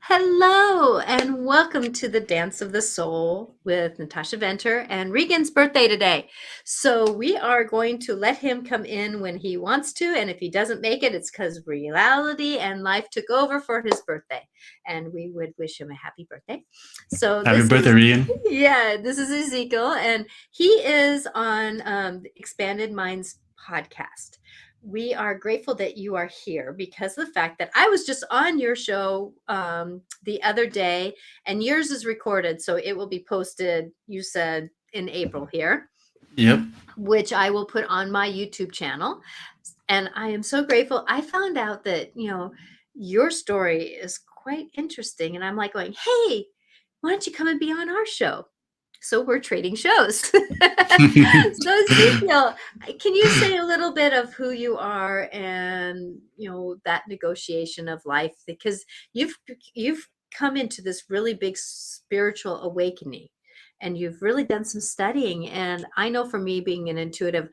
Hello, and welcome to the Dance of the Soul with Natasha Venter and Regan's birthday today. So we are going to let him come in when he wants to, and if he doesn't make it, it's because reality and life took over for his birthday. And we would wish him a happy birthday. So Happy this birthday, is Regan. this is Ezekiel, and he is on the Expanded Minds podcast. We are grateful that you are here because of the fact that I was just on your show the other day, and yours is recorded, so it will be posted, you said, in April here, Yep. which I will put on my YouTube channel. And I am so grateful. I found out that, your story is quite interesting. And I'm like going, hey, why don't you come and be on our show? So we're trading shows. So Ezekiel, can you say a little bit of who you are and that negotiation of life? Because you've come into this really big spiritual awakening and you've really done some studying. And I know for me being an intuitive,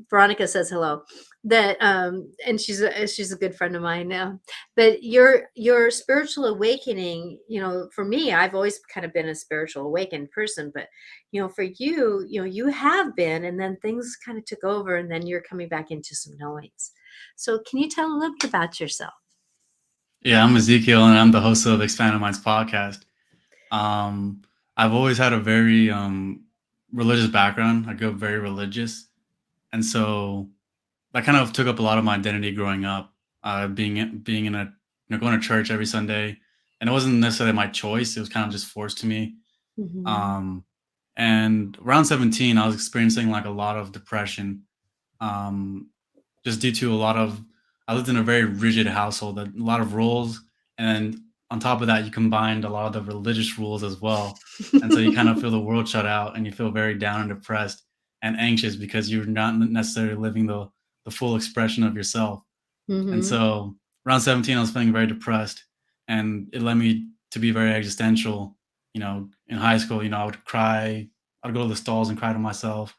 Veronica says hello, that and she's a good friend of mine now. But your spiritual awakening, for me, I've always kind of been a spiritual awakened person, but for you, you have been, and then things kind of took over, and then you're coming back into some knowings. So can you tell a little bit about yourself? Yeah, I'm Ezekiel, and I'm the host of Expanded Minds podcast. Um, I've always had a very religious background. I grew up very religious, and so that kind of took up a lot of my identity growing up. Being in a going to church every Sunday, and it wasn't necessarily my choice. It was kind of just forced to me. Hmm. Um, and around 17, I was experiencing like a lot of depression. Um, just due to a lot of I lived in a very rigid household, a lot of rules, and on top of that, you combined a lot of the religious rules as well, and so you kind of feel the world shut out, and you feel very down and depressed and anxious because you're not necessarily living the full expression of yourself. And Hmm. so around 17, I was feeling very depressed, and it led me to be very existential. In high school, I would cry. I'd go to the stalls and cry to myself.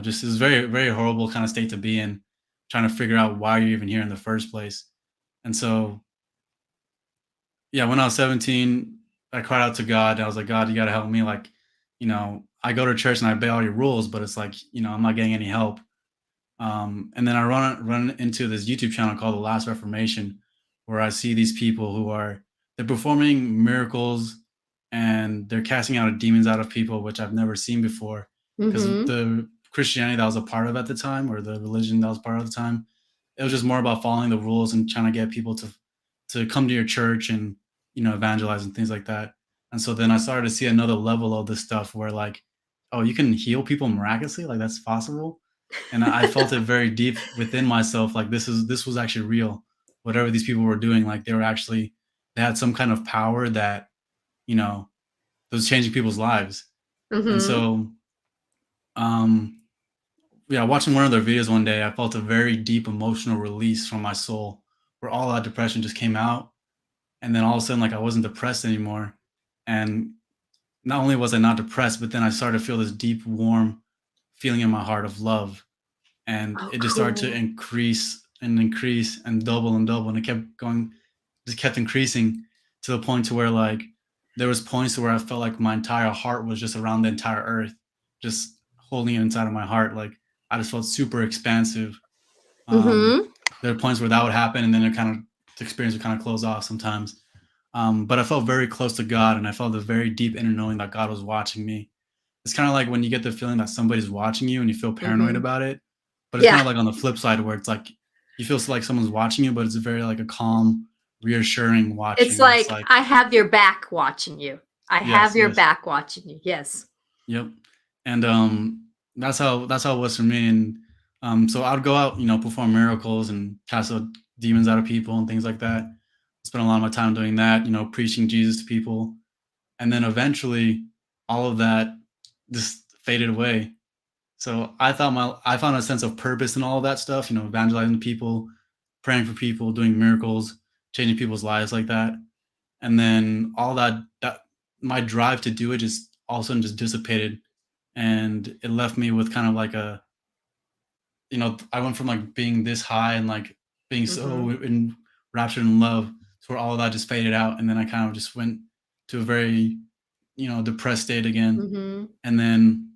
Just this very, very horrible kind of state to be in, trying to figure out why you're even here in the first place. And so, yeah, when I was 17, I cried out to God. I was like, God, you got to help me. Like, I go to church and I obey all your rules, but it's like, I'm not getting any help. And then I run into this YouTube channel called The Last Reformation, where I see these people they're performing miracles and they're casting out demons out of people, which I've never seen before. Because Hmm. the Christianity that I was a part of at the time, or the religion that I was part of at the time, it was just more about following the rules and trying to get people to come to your church and evangelize and things like that. And so then I started to see another level of this stuff where like, oh, you can heal people miraculously, like that's possible. And I felt it very deep within myself, like this was actually real. Whatever these people were doing, like they had some kind of power that you know that was changing people's lives. And Hmm. so um yeah, watching one of their videos one day, I felt a very deep emotional release from my soul, where all that depression just came out. And then all of a sudden, like, I wasn't depressed anymore. And not only was I not depressed, but then I started to feel this deep warm feeling in my heart of love, and Oh, it just started to cool. increase and increase and double, and it kept going, just kept increasing, to the point to where like there was points to where I felt like my entire heart was just around the entire earth, just holding it inside of my heart. Like I just felt super expansive. um Hmm. there are points where that would happen, and then the experience would kind of close off sometimes. But I felt very close to God, and I felt a very deep inner knowing that God was watching me. It's kind of like when you get the feeling that somebody's watching you and you feel paranoid Hmm. about it. But it's kind Yeah. of like on the flip side where it's like you feel like someone's watching you, but it's very like a calm, reassuring It's watching. It's like like, I have your back watching you. I have yes, your yes, back watching you. Yes. yep. And that's how it was for me. And so I'd go out, perform miracles and cast out demons out of people and things like that. Spend a lot of my time doing that, preaching Jesus to people. And then eventually all of that just faded away. So I found a sense of purpose in all of that stuff, evangelizing people, praying for people, doing miracles, changing people's lives like that. And then all that my drive to do it just all of a sudden just dissipated, and it left me with kind of like I went from like being this high and like being so Hmm. raptured in love, to where all of that just faded out, and then I kind of just went to a very, depressed state again, Mm-hmm. and then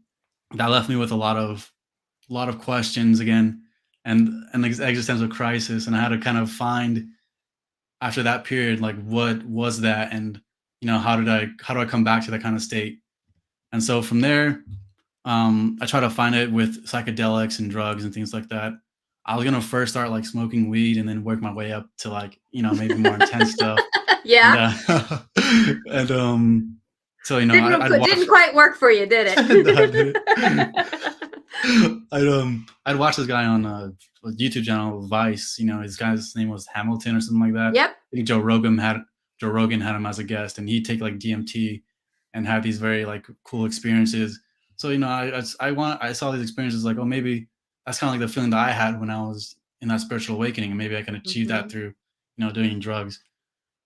that left me with a lot of questions again, and an existential crisis, and I had to kind of find after that period, like, what was that, and how do I come back to that kind of state? And so from there, I try to find it with psychedelics and drugs and things like that. I was gonna first start like smoking weed and then work my way up to like, maybe more intense stuff. And Yeah. and so I'd Didn't watch. quite work for you, did No, I didn't. it? I'd watch this guy on a YouTube channel, Vice. His guy's name was Hamilton or something like that. Yep. I think Joe Rogan had him as a guest, and he'd take like DMT and have these very like cool experiences. So I saw these experiences like, oh, maybe that's kind of like the feeling that I had when I was in that spiritual awakening, and maybe I can achieve that Mhm. through doing drugs.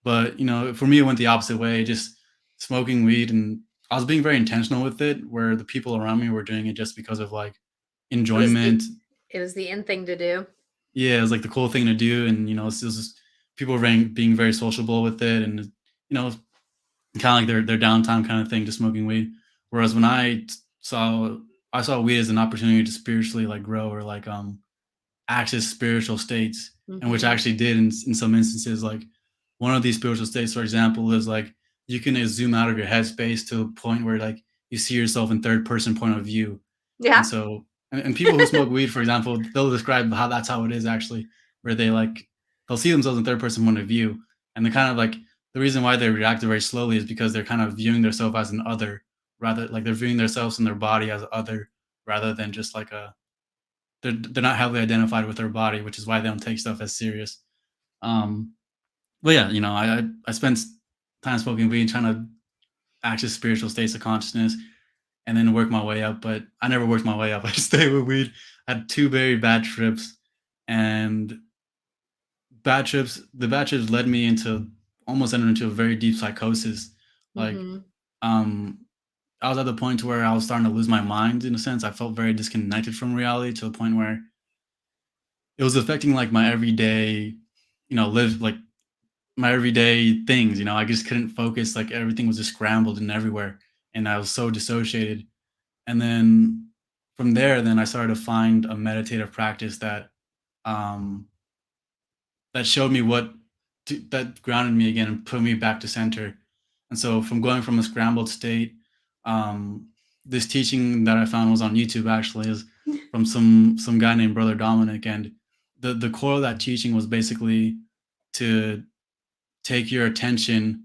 But for me, it went the opposite way, just smoking weed, and I was being very intentional with it, where the people around me were doing it just because of like It was enjoyment. the it was the in thing to do. Yeah, it was like the cool thing to do, and it was just, people were being very sociable with it, and kind of like their downtime kind of thing, just smoking weed. Whereas when saw I saw weed as an opportunity to spiritually like grow, or like access spiritual states, and which I Mhm. actually did in some instances. Like one of these spiritual states, for example, is like you can zoom out of your headspace to a point where like you see yourself in third person point of view. And Yeah. so, and people who smoke weed, for example, they'll describe how that's how it is actually, where they'll see themselves in third person point of view, and they kind of like, the reason why they react very slowly is because they're kind of viewing themselves as an other, rather like they're viewing themselves and their body as other, rather than just like they're not heavily identified with their body, which is why they don't take stuff as serious. Um, but yeah, I spent time smoking weed, trying to access spiritual states of consciousness, and then work my way up. But I never worked my way up. I just stayed with weed. I had two very bad trips, and the bad trips led me into almost entered into a very deep psychosis. Like, Mhm. um, I was at the point where I was starting to lose my mind in a sense. I felt very disconnected from reality, to the point where it was affecting like my everyday, live like my everyday things. I just couldn't focus. Like everything was just scrambled and everywhere, and I was so dissociated. And then from there, then I started to find a meditative practice um, that showed me that grounded me again and put me back to center. And so from going from a scrambled state, um, this teaching that I found was on YouTube, actually, is from some guy named Brother Dominic, and the core of that teaching was basically to take your attention,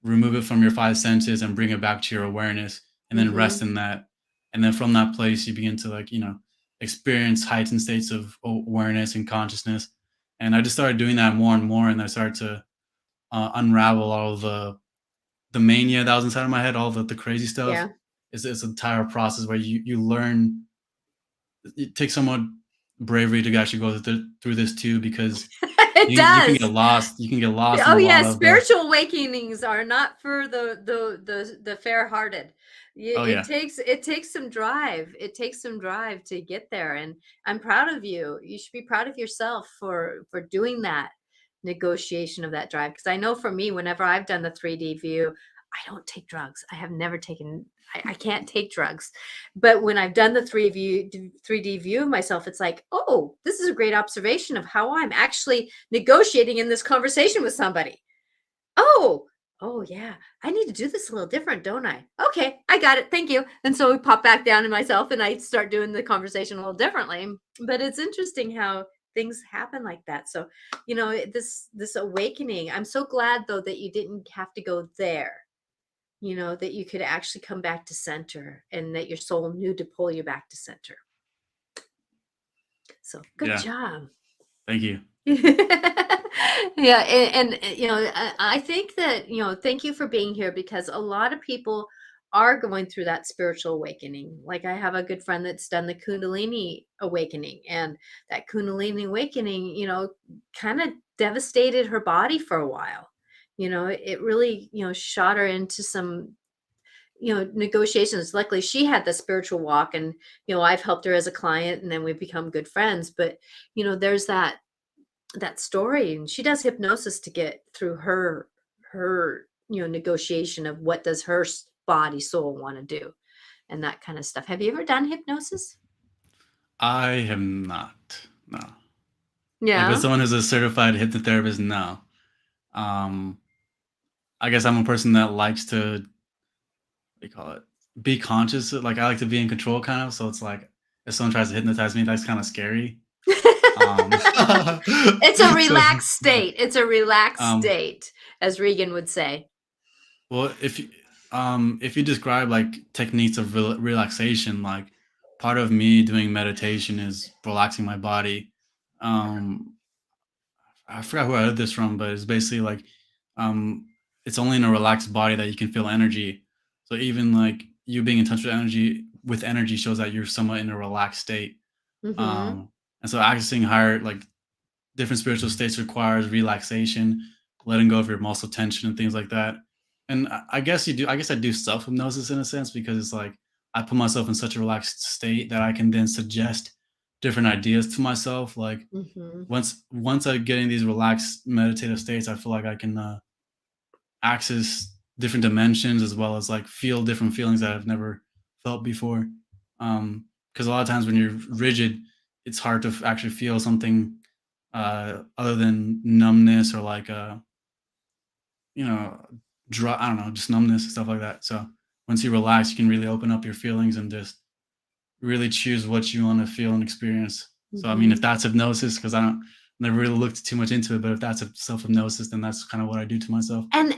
remove it from your five senses, and bring it back to your awareness, and then rest Mhm. in that. And then from that place, you begin to like, experience heightened states of awareness and consciousness. And I just started doing that more and more, and I started to unravel all of the mania that was inside of my head, all the crazy stuff. Yeah. It's an entire process where you learn. It takes somewhat bravery to actually go through this too, because It you can get does. lost. You can get lost in Oh a yeah, lot of the. spiritual awakenings are not for the fair-hearted. Oh yeah, It takes some drive. It takes some drive to get there, and I'm proud of you. You should be proud of yourself for doing that negotiation of that drive. Because I know for me, whenever I've done the 3D view, I don't take drugs. I have never taken. I can't take drugs, but when I've done the 3D view of myself, it's like, oh, this is a great observation of how I'm actually negotiating in this conversation with somebody. Oh, oh yeah, I need to do this a little different, don't I? Okay, I got it. Thank you. And so we pop back down to myself and I start doing the conversation a little differently. But it's interesting how things happen like that. So, this awakening, I'm so glad though that you didn't have to go there. That you could actually come back to center and that your soul knew to pull you back to center. So, good yeah. job. Thank you. Yeah, and I think that thank you for being here because a lot of people are going through that spiritual awakening. Like I have a good friend that's done the Kundalini awakening, and that Kundalini awakening, kind of devastated her body for a while. It really shot her into some negotiations. Luckily she had the spiritual walk, and I've helped her as a client, and then we've become good friends. But there's that that story, and she does hypnosis to get through her negotiation of what does her body soul want to do and that kind of stuff. Have you ever done hypnosis? I have not. No. Like with Yeah. someone who's a certified hypnotherapist, no. Um, I guess I'm a person that likes to, what do you call it? Be conscious. Like I like to be in control kind of. So it's like if someone tries to hypnotize me, that's kind of scary. Um, It's a so relaxed state. It's a relaxed um, state, as Regan would say. well, if you describe like techniques of relaxation, like part of me doing meditation is relaxing my body. Um, I forgot who I heard this from, but it's basically like um, it's only in a relaxed body that you can feel energy. So even like you being in touch with energy shows that you're somewhat in a relaxed state. Mm-hmm. And so accessing higher like different spiritual states requires relaxation, letting go of your muscle tension and things like that. And I guess you do. I guess I do self hypnosis in a sense because it's like I put myself in such a relaxed state that I can then suggest different ideas to myself. Like Mm-hmm. once I get in these relaxed meditative states, I feel like I can access different dimensions as well as like feel different feelings that I've never felt before. Because a lot of times when you're rigid, it's hard to actually feel something other than numbness or like you know, I don't know, just numbness and stuff like that. So once you relax, you can really open up your feelings and just really choose what you want to feel and experience. So I mean, if Mm-hmm. that's hypnosis, because I don't never really looked too much into it, but if that's a self hypnosis, then that's kind of what I do to myself. And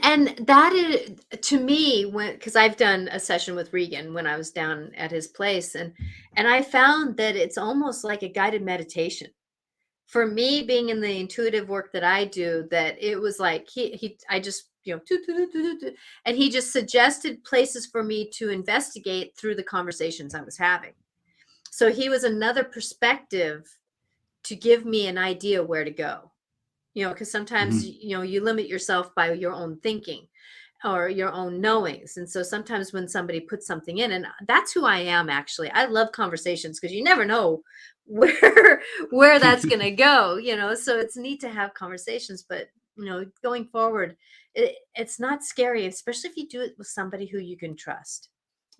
that is to me when because I've done a session with Regan when I was down at his place, and I found that it's almost like a guided meditation. For me, being in the intuitive work that I do, that it was like he I just toot, toot, toot, toot, toot, and he just suggested places for me to investigate through the conversations I was having. So he was another perspective to give me an idea where to go. Because sometimes Hmm. you limit yourself by your own thinking or your own knowings. And so sometimes when somebody puts something in, and that's who I am actually. I love conversations because you never know where that's going to go. So it's neat to have conversations, but going forward, it's not scary, especially if you do it with somebody who you can trust.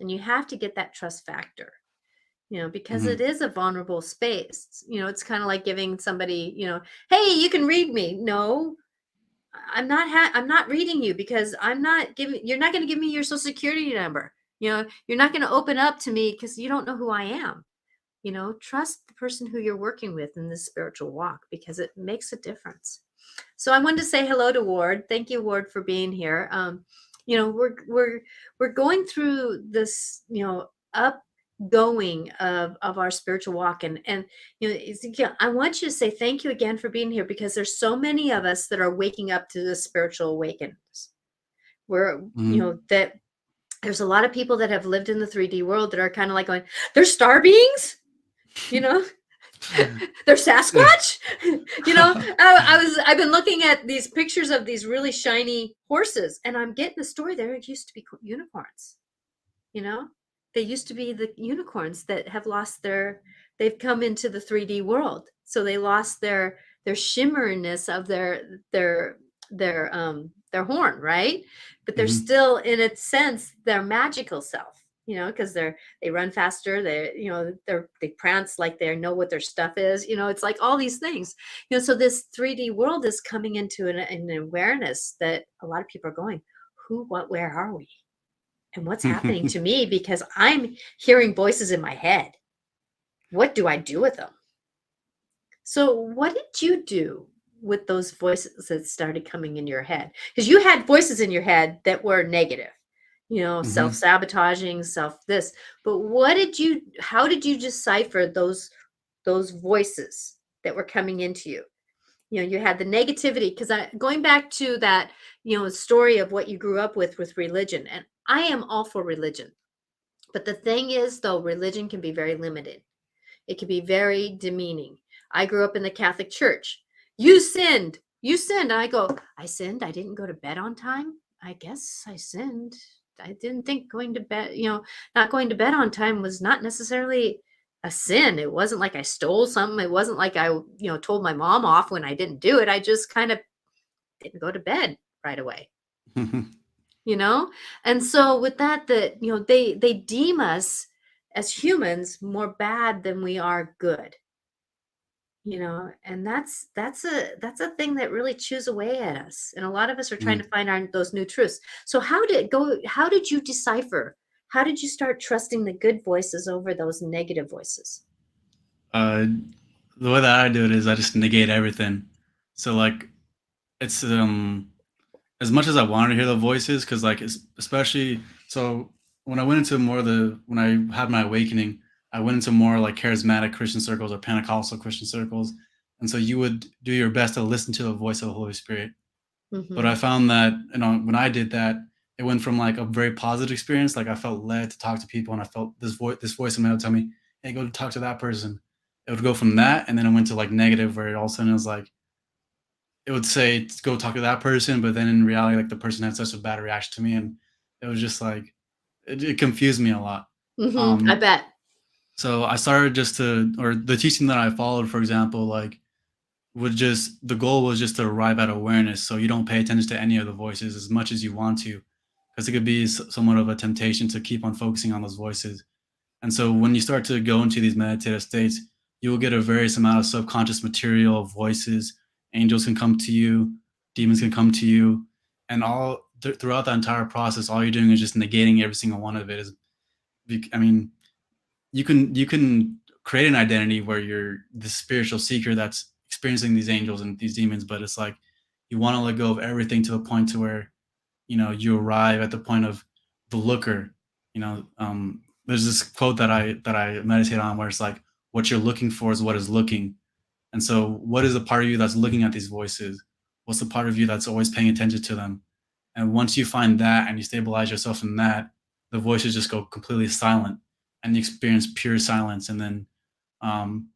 And you have to get that trust factor. Because it Hmm. is a vulnerable space. It's kind of like giving somebody, hey, you can read me. No, I'm not reading you because you're not going to give me your social security number. You're not going to open up to me because you don't know who I am. Trust the person who you're working with in this spiritual walk because it makes a difference. So I wanted to say hello to Ward. Thank you, Ward, for being here. We're going through this, upgoing of our spiritual walk, and Ezekiel, I want you to say thank you again for being here because there's so many of us that are waking up to the spiritual awakenings. Where Hmm. that there's a lot of people that have lived in the 3D world that are kind of like going, "They're star beings," you know. They're Sasquatch. I've been looking at these pictures of these really shiny horses, and I'm getting the story there. It used to be unicorns. You know, they used to be the unicorns that have lost they've come into the 3D world. So they lost their shimmeriness of their horn, right? But they're Hmm. still in a sense their magical self, because they run faster, they prance like they know what their stuff is, it's like all these things. So this 3D world is coming into an awareness that a lot of people are going, who, what, where are we? And what's happening to me because I'm hearing voices in my head. What do I do with them? So, what did you do with those voices that started coming in your head? Because you had voices in your head that were negative, self Hmm. sabotaging, self this. But how did you decipher those voices that were coming into you? You had the negativity because going back to that, story of what you grew up with religion, and I am all for religion. But the thing is, though, religion can be very limited. It can be very demeaning. I grew up in the Catholic Church. You sinned. You sinned. I go, I sinned. I didn't go to bed on time. I guess I sinned. I didn't think going to bed, not going to bed on time was not necessarily a sin. It wasn't like I stole something. It wasn't like I, told my mom off when I didn't do it. I just kind of didn't go to bed right away, you know? And so with that, they deem us as humans more bad than we are good. And that's a thing that really chews away at us, and a lot of us are trying Mm. to find our those new truths. So how did you decipher, how did you start trusting the good voices over those negative voices? Uh, the way that I do it is I just negate everything. So like it's as much as I wanted to hear the voices, because like especially so when I went into more of the when I had my awakening, I went into more like charismatic Christian circles or Pentecostal Christian circles, and so you would do your best to listen to the voice of the Holy Spirit. But I Mhm. found that when I did that, it went from like a very positive experience, like I felt led to talk to people, and I felt this voice in my head tell me, "Hey, go talk to that person." It would go from that, and then it went to like negative, where all of a sudden it was like it would say go talk to that person, but then in reality, like the person had such a bad reaction to me, and it was just like it confused me a lot. Mhm, I Um, bet. so I started just to, or the teaching that I followed, for example, like would just the goal was just to arrive at awareness, so you don't pay attention to any of the voices as much as you want to, because it could be somewhat of a temptation to keep on focusing on those voices. And so when you start to go into these meditative states, you will get a various amount of subconscious material, voices, angels can come to you, demons can come to you, and throughout that entire process, all you're doing is just negating every single one of it. I mean, you can create an identity where you're the spiritual seeker that's experiencing these angels and these demons, but it's like you want to let go of everything to the point to where you arrive at the point of the looker. There's this quote that I meditate on where it's like what you're looking for is what is looking. And so what is the part of you that's looking at these voices? What's the part of you that's always paying attention to them? And once you find that and you stabilize yourself in that, the voices just go completely silent and you experience pure silence. And then um,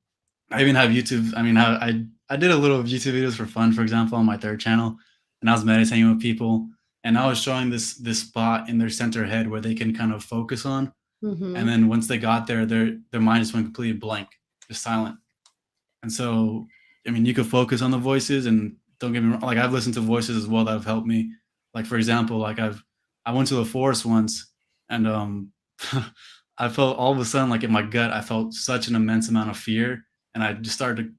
I even have YouTube. I mean, I did a little of YouTube videos for fun, for example, on my third channel, and I was meditating with people, and I was showing this spot in their center head where they can kind of focus on, and Mhm. then once they got there, their mind just went completely blank, just silent. And so, I mean, you could focus on the voices, and don't get me wrong, like I've listened to voices as well that have helped me. Like for example, like I went to the forest once, and I felt all of a sudden like in my gut, I felt such an immense amount of fear, and I just started to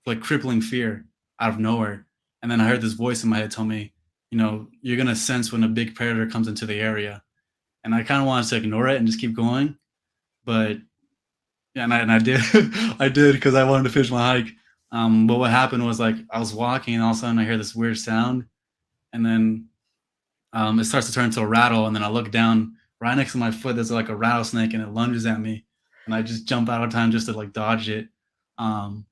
like crippling fear out of nowhere. And then I heard this voice in my head tell me, you're gonna sense when a big predator comes into the area. And I kind of wanted to ignore it and just keep going, but yeah, and I did. I did because I wanted to finish my hike. But what happened was like I was walking and all of a sudden I hear this weird sound, and then it starts to turn into a rattle, and then I look down right next to my foot. There's like a rattlesnake, and it lunges at me, and I just jump out of time just to like dodge it. Um,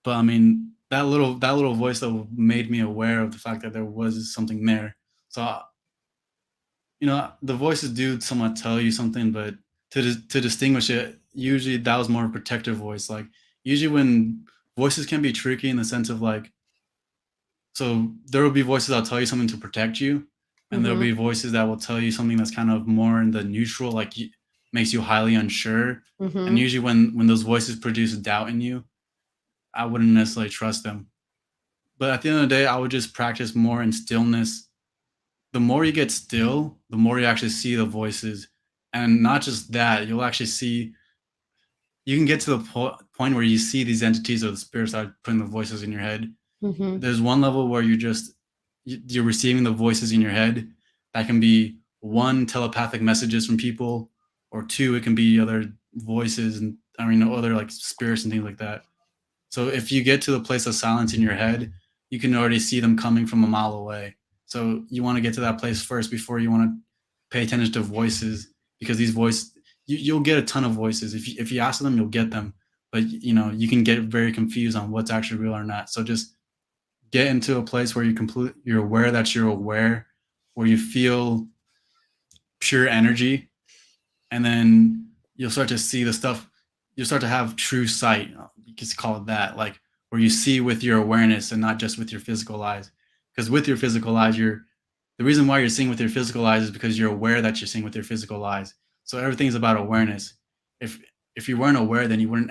but I mean that little voice that made me aware of the fact that there was something there. So the voices do somewhat tell you something, but to distinguish it, usually that was more of a protective voice. Like usually when voices can be tricky in the sense of like, so there will be voices that'll tell you something to protect you, and there'll Mhm. be voices that will tell you something that's kind of more in the neutral, like makes you highly unsure. And Mhm. usually when those voices produce doubt in you, I wouldn't necessarily trust them. But at the end of the day, I would just practice more in stillness. The more you get still, the more you actually see the voices. And not just that, you'll actually see, you can get to the point where you see these entities or the spirits that are putting the voices in your head. Mhm. There's one level where you're receiving the voices in your head. That can be one, telepathic messages from people, or two, it can be other voices and I mean other like spirits and things like that. So if you get to the place of silence in your head, you can already see them coming from a mile away. So you want to get to that place first before you want to pay attention to voices, because these voices, you'll get a ton of voices. If you ask them, you'll get them, but you can get very confused on what's actually real or not. So just get into a place where you're aware that you're aware, where you feel pure energy, and then you'll start to see the stuff. You'll start to have true sight. You could call it that, like where you see with your awareness and not just with your physical eyes. Because with your physical eyes, the reason why you're seeing with your physical eyes is because you're aware that you're seeing with your physical eyes. So everything's about awareness. If if you weren't aware, then you wouldn't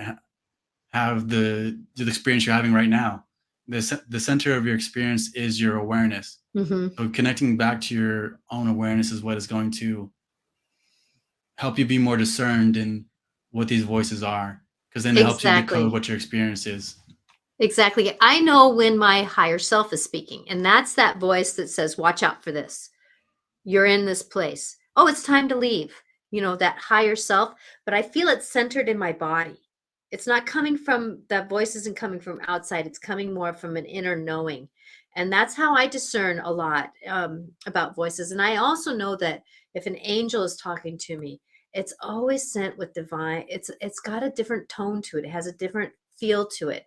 have the experience you're having right now. The center of your experience is your awareness. Mm-hmm. So connecting back to your own awareness is what is going to help you be more discerned in what these voices are, because then it helps you decode what your experience is. Exactly. I know when my higher self is speaking, and that's that voice that says, watch out for this. You're in this place. Oh, it's time to leave. You know, that higher self, but I feel it's centered in my body. It's not coming from, that voice isn't coming from outside. It's coming more from an inner knowing. And that's how I discern a lot about voices. And I also know that if an angel is talking to me, it's always sent with divine. It's got a different tone to it. It has a different feel to it.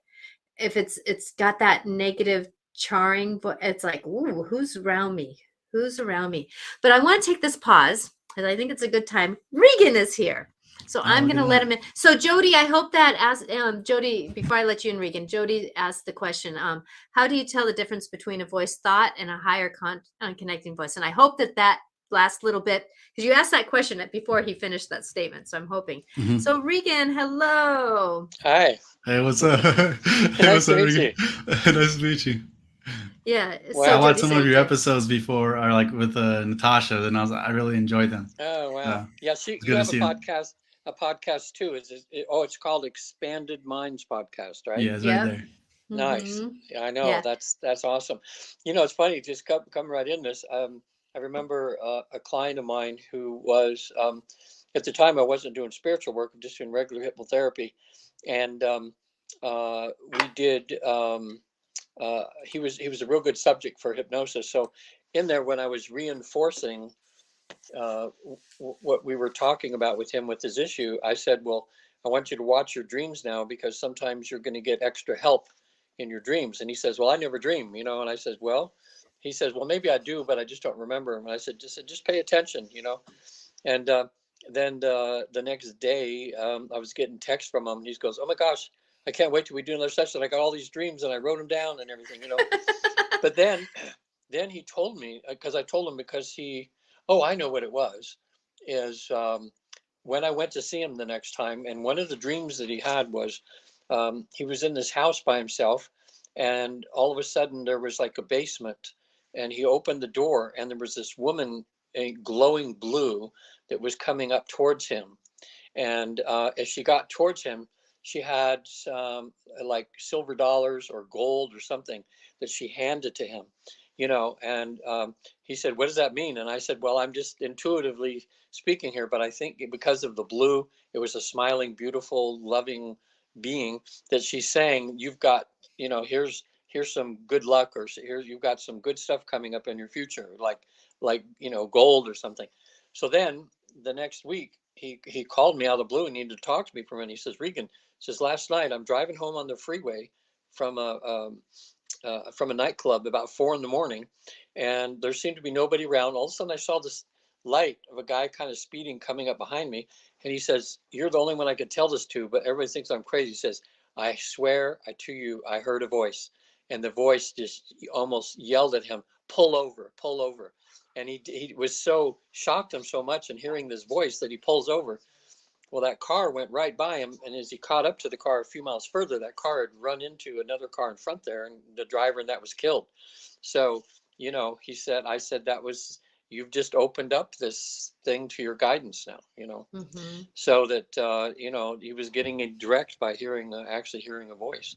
If it's got that negative charring, but it's like, ooh, who's around me? Who's around me? But I want to take this pause because I think it's a good time. Regan is here. So I'm going to let him in. So Jody, I hope that Jody, before I let you in, Regan, Jody asked the question, how do you tell the difference between a voice thought and a higher connecting voice? And I hope that last little bit, because you asked that question before he finished that statement. So I'm hoping. Mm-hmm. So Regan, hello. Hi. Hey, what's up? Nice to meet you. Nice to meet you. Yeah. Wow. So I watched some of your episodes before, or like with Natasha, and I really enjoyed them. Oh wow! Yeah, you have a podcast too. It's called Expanded Minds Podcast, right? Yeah, it's right there. Nice. Mm-hmm. Yeah, I know. Yeah. That's awesome. You know, it's funny. Just come right in this. I remember a client of mine who was at the time I wasn't doing spiritual work, just doing regular hypnotherapy, and we did. He was a real good subject for hypnosis. So in there, when I was reinforcing what we were talking about with him with his issue, I said, well, I want you to watch your dreams now, because sometimes you're going to get extra help in your dreams. And he says, well, I never dream, you know. And I said, well, he says, well, maybe I do, but I just don't remember him. And I said, just pay attention, you know. And then the next day, I was getting text from him, and he goes, oh my gosh, I can't wait till we do another session. I got all these dreams and I wrote them down and everything, you know. But then he told me, because I told him, because I know what it was, is when I went to see him the next time, and one of the dreams that he had was he was in this house by himself, and all of a sudden there was like a basement, and he opened the door, and there was this woman, a glowing blue, that was coming up towards him. And as she got towards him, she had like silver dollars or gold or something that she handed to him, you know. And he said, what does that mean? And I said, well, I'm just intuitively speaking here, but I think because of the blue, it was a smiling, beautiful, loving being that she's saying, you've got, you know, here's some good luck, or here you've got some good stuff coming up in your future, like you know, gold or something. So then the next week, he called me out of the blue and needed to talk to me for a minute. He says, Regan, says, last night I'm driving home on the freeway from a nightclub about 4 a.m, and there seemed to be nobody around. All of a sudden I saw this light of a guy kind of speeding coming up behind me. And he says, you're the only one I could tell this to, but everybody thinks I'm crazy. He says, I swear to you, I heard a voice. And the voice just almost yelled at him, pull over, pull over. And he was so shocked him so much in hearing this voice that he pulls over. Well, that car went right by him, and as he caught up to the car a few miles further, that car had run into another car in front there, and the driver in that was killed. So, you know, I said, you've just opened up this thing to your guidance now, you know. Mm-hmm. So that, you know, he was getting a direct by actually hearing a voice.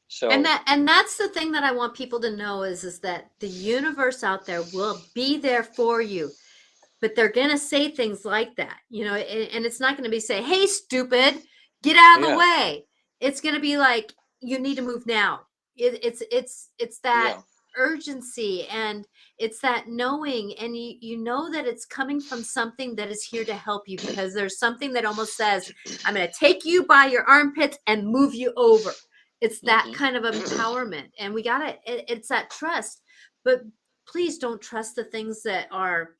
So and that's the thing that I want people to know is that the universe out there will be there for you, but they're gonna say things like that, you know, and it's not gonna be say, hey, stupid, get out of the way. It's gonna be like, you need to move now. It's that urgency, and it's that knowing, and you know that it's coming from something that is here to help you, because there's something that almost says, I'm gonna take you by your armpits and move you over. It's that kind of empowerment, and we gotta, it's that trust. But please don't trust the things that are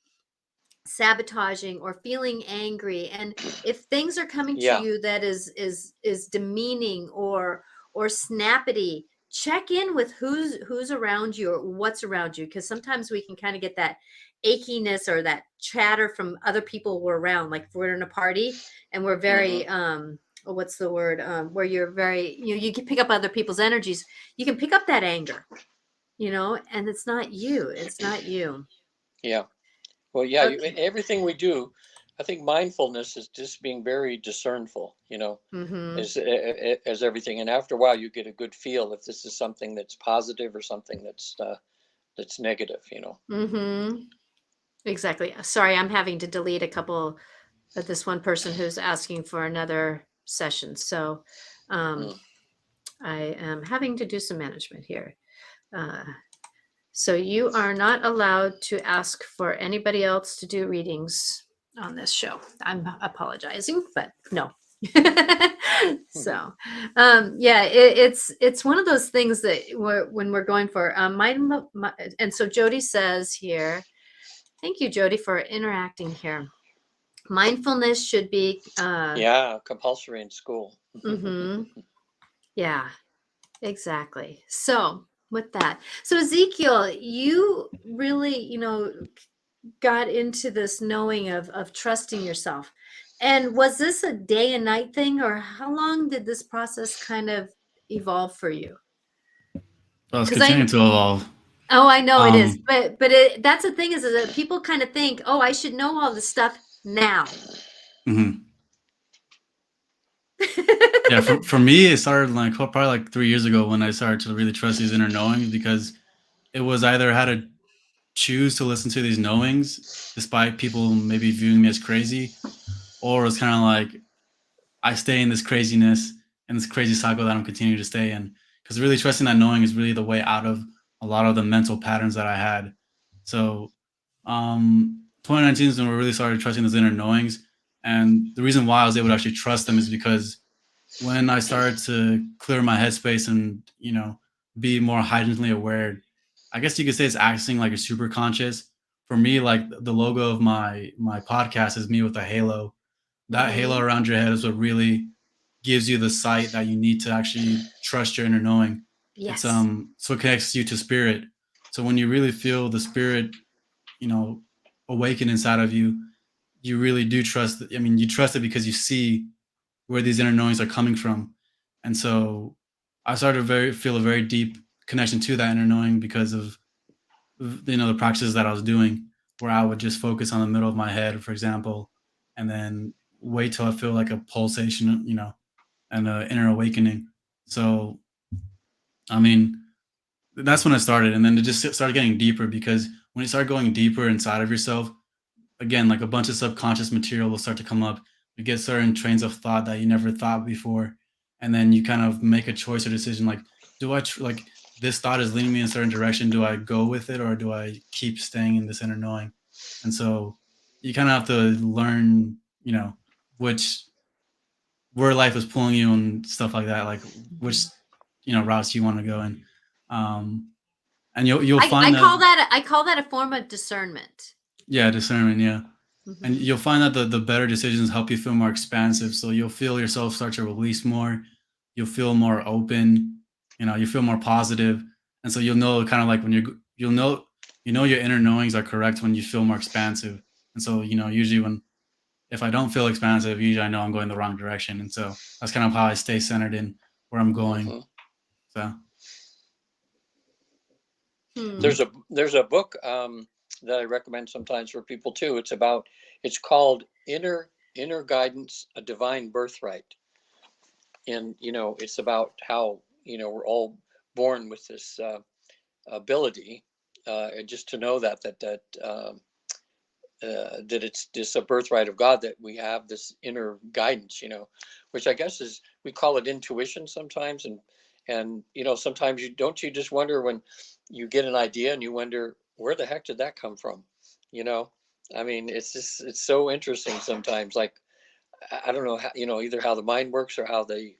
sabotaging or feeling angry. And if things are coming to you that is demeaning or snappity, check in with who's around you or what's around you, because sometimes we can kind of get that achiness or that chatter from other people we're around. Like if we're in a party and we're very what's the word, where you're very, you can pick up other people's energies, you can pick up that anger, and it's not you. It's not you. Yeah. Well, yeah, Okay. everything we do, I think mindfulness is just being very discernful, Mm-hmm. as everything. And after a while, you get a good feel if this is something that's positive or something that's negative, Mm-hmm. Exactly. Sorry, I'm having to delete a couple of this one person who's asking for another session. So um, Mm. I am having to do some management here. Uh, so you are not allowed to ask for anybody else to do readings on this show. I'm apologizing, but no. So yeah, it's one of those things that when we're going for and so Jody says here, thank you, Jody, for interacting here. Mindfulness should be Yeah, compulsory in school. mhm, yeah, exactly. So with that, so Ezekiel, you really, got into this knowing of trusting yourself. And was this a day and night thing, or how long did this process kind of evolve for you? Well, it's Because continuing to evolve. I know it is, Um, but that's the thing is that people kind of think, oh, I should know all this stuff now. mhm. Yeah, for me, it started like probably like 3 years ago when I started to really trust these inner knowings, because it was either I had to choose to listen to these knowings despite people maybe viewing me as crazy, or it's kind of like I stay in this craziness and this crazy cycle that I'm continuing to stay in. Because really trusting that knowing is really the way out of a lot of the mental patterns that I had. So 2019 is when we really started trusting those inner knowings. And the reason why I was able to actually trust them is because when I started to clear my headspace and, be more heightenedly aware, I guess you could say it's acting like a super conscious. For me, like the logo of my podcast is me with a halo. That halo Hmm. around your head is what really gives you the sight that you need to actually trust your inner knowing. It's Yes. so it connects you to spirit. So when you really feel the spirit, you know, awaken inside of you, you really do trust it. I mean, you trust it because you see where these inner knowings are coming from. And so I started to feel a very deep connection to that inner knowing because of the practices that I was doing, where I would just focus on the middle of my head, for example, and then wait till I feel like a pulsation, and an inner awakening. So I mean, that's when it started, and then it just started getting deeper, because when you start going deeper inside of yourself, again, like a bunch of subconscious material will start to come up. You get certain trains of thought that you never thought before, and then you kind of make a choice or decision, like, do I like this thought is leading me in a certain direction? Do I go with it, or do I keep staying in this inner knowing? And so you kind of have to learn, which where life is pulling you and stuff like that, like which routes you want to go in. Um, and you'll I find that, call that a form of discernment. yeah, discernment, yeah. And Hmm. you'll find that the better decisions help you feel more expansive. So you'll feel yourself start to release more. You'll feel more open. You feel more positive. And so you'll know, kind of like when you'll know your inner knowings are correct when you feel more expansive. And so usually when if I don't feel expansive, usually I know I'm going the wrong direction. And so that's kind of how I stay centered in where I'm going. Hmm. So Hmm. There's a book that I recommend sometimes for people too. It's called Inner Guidance: A Divine Birthright, and it's about how we're all born with this ability, and just to know that it's just a birthright of God that we have this inner guidance, which I guess is, we call it intuition sometimes, and sometimes you just wonder when you get an idea and you wonder where the heck did that come from, you know. I mean, it's so interesting sometimes. Like I don't know how, either how the mind works or how they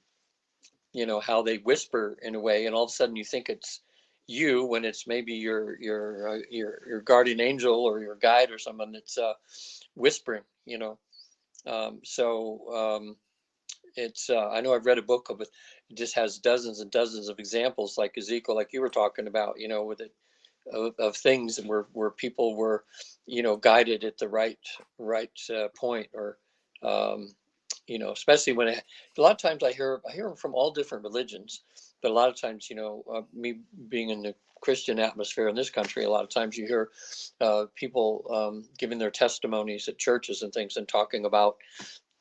whisper in a way, and all of a sudden you think it's you when it's maybe your guardian angel or your guide or someone that's whispering. So it's I know I've read a book of it. just has dozens and dozens of examples, like Ezekiel, like you were talking about, with it, of things where people were, guided at the right point, or especially when a lot of times I hear them from all different religions, but a lot of times, me being in the Christian atmosphere in this country, a lot of times you hear people giving their testimonies at churches and things, and talking about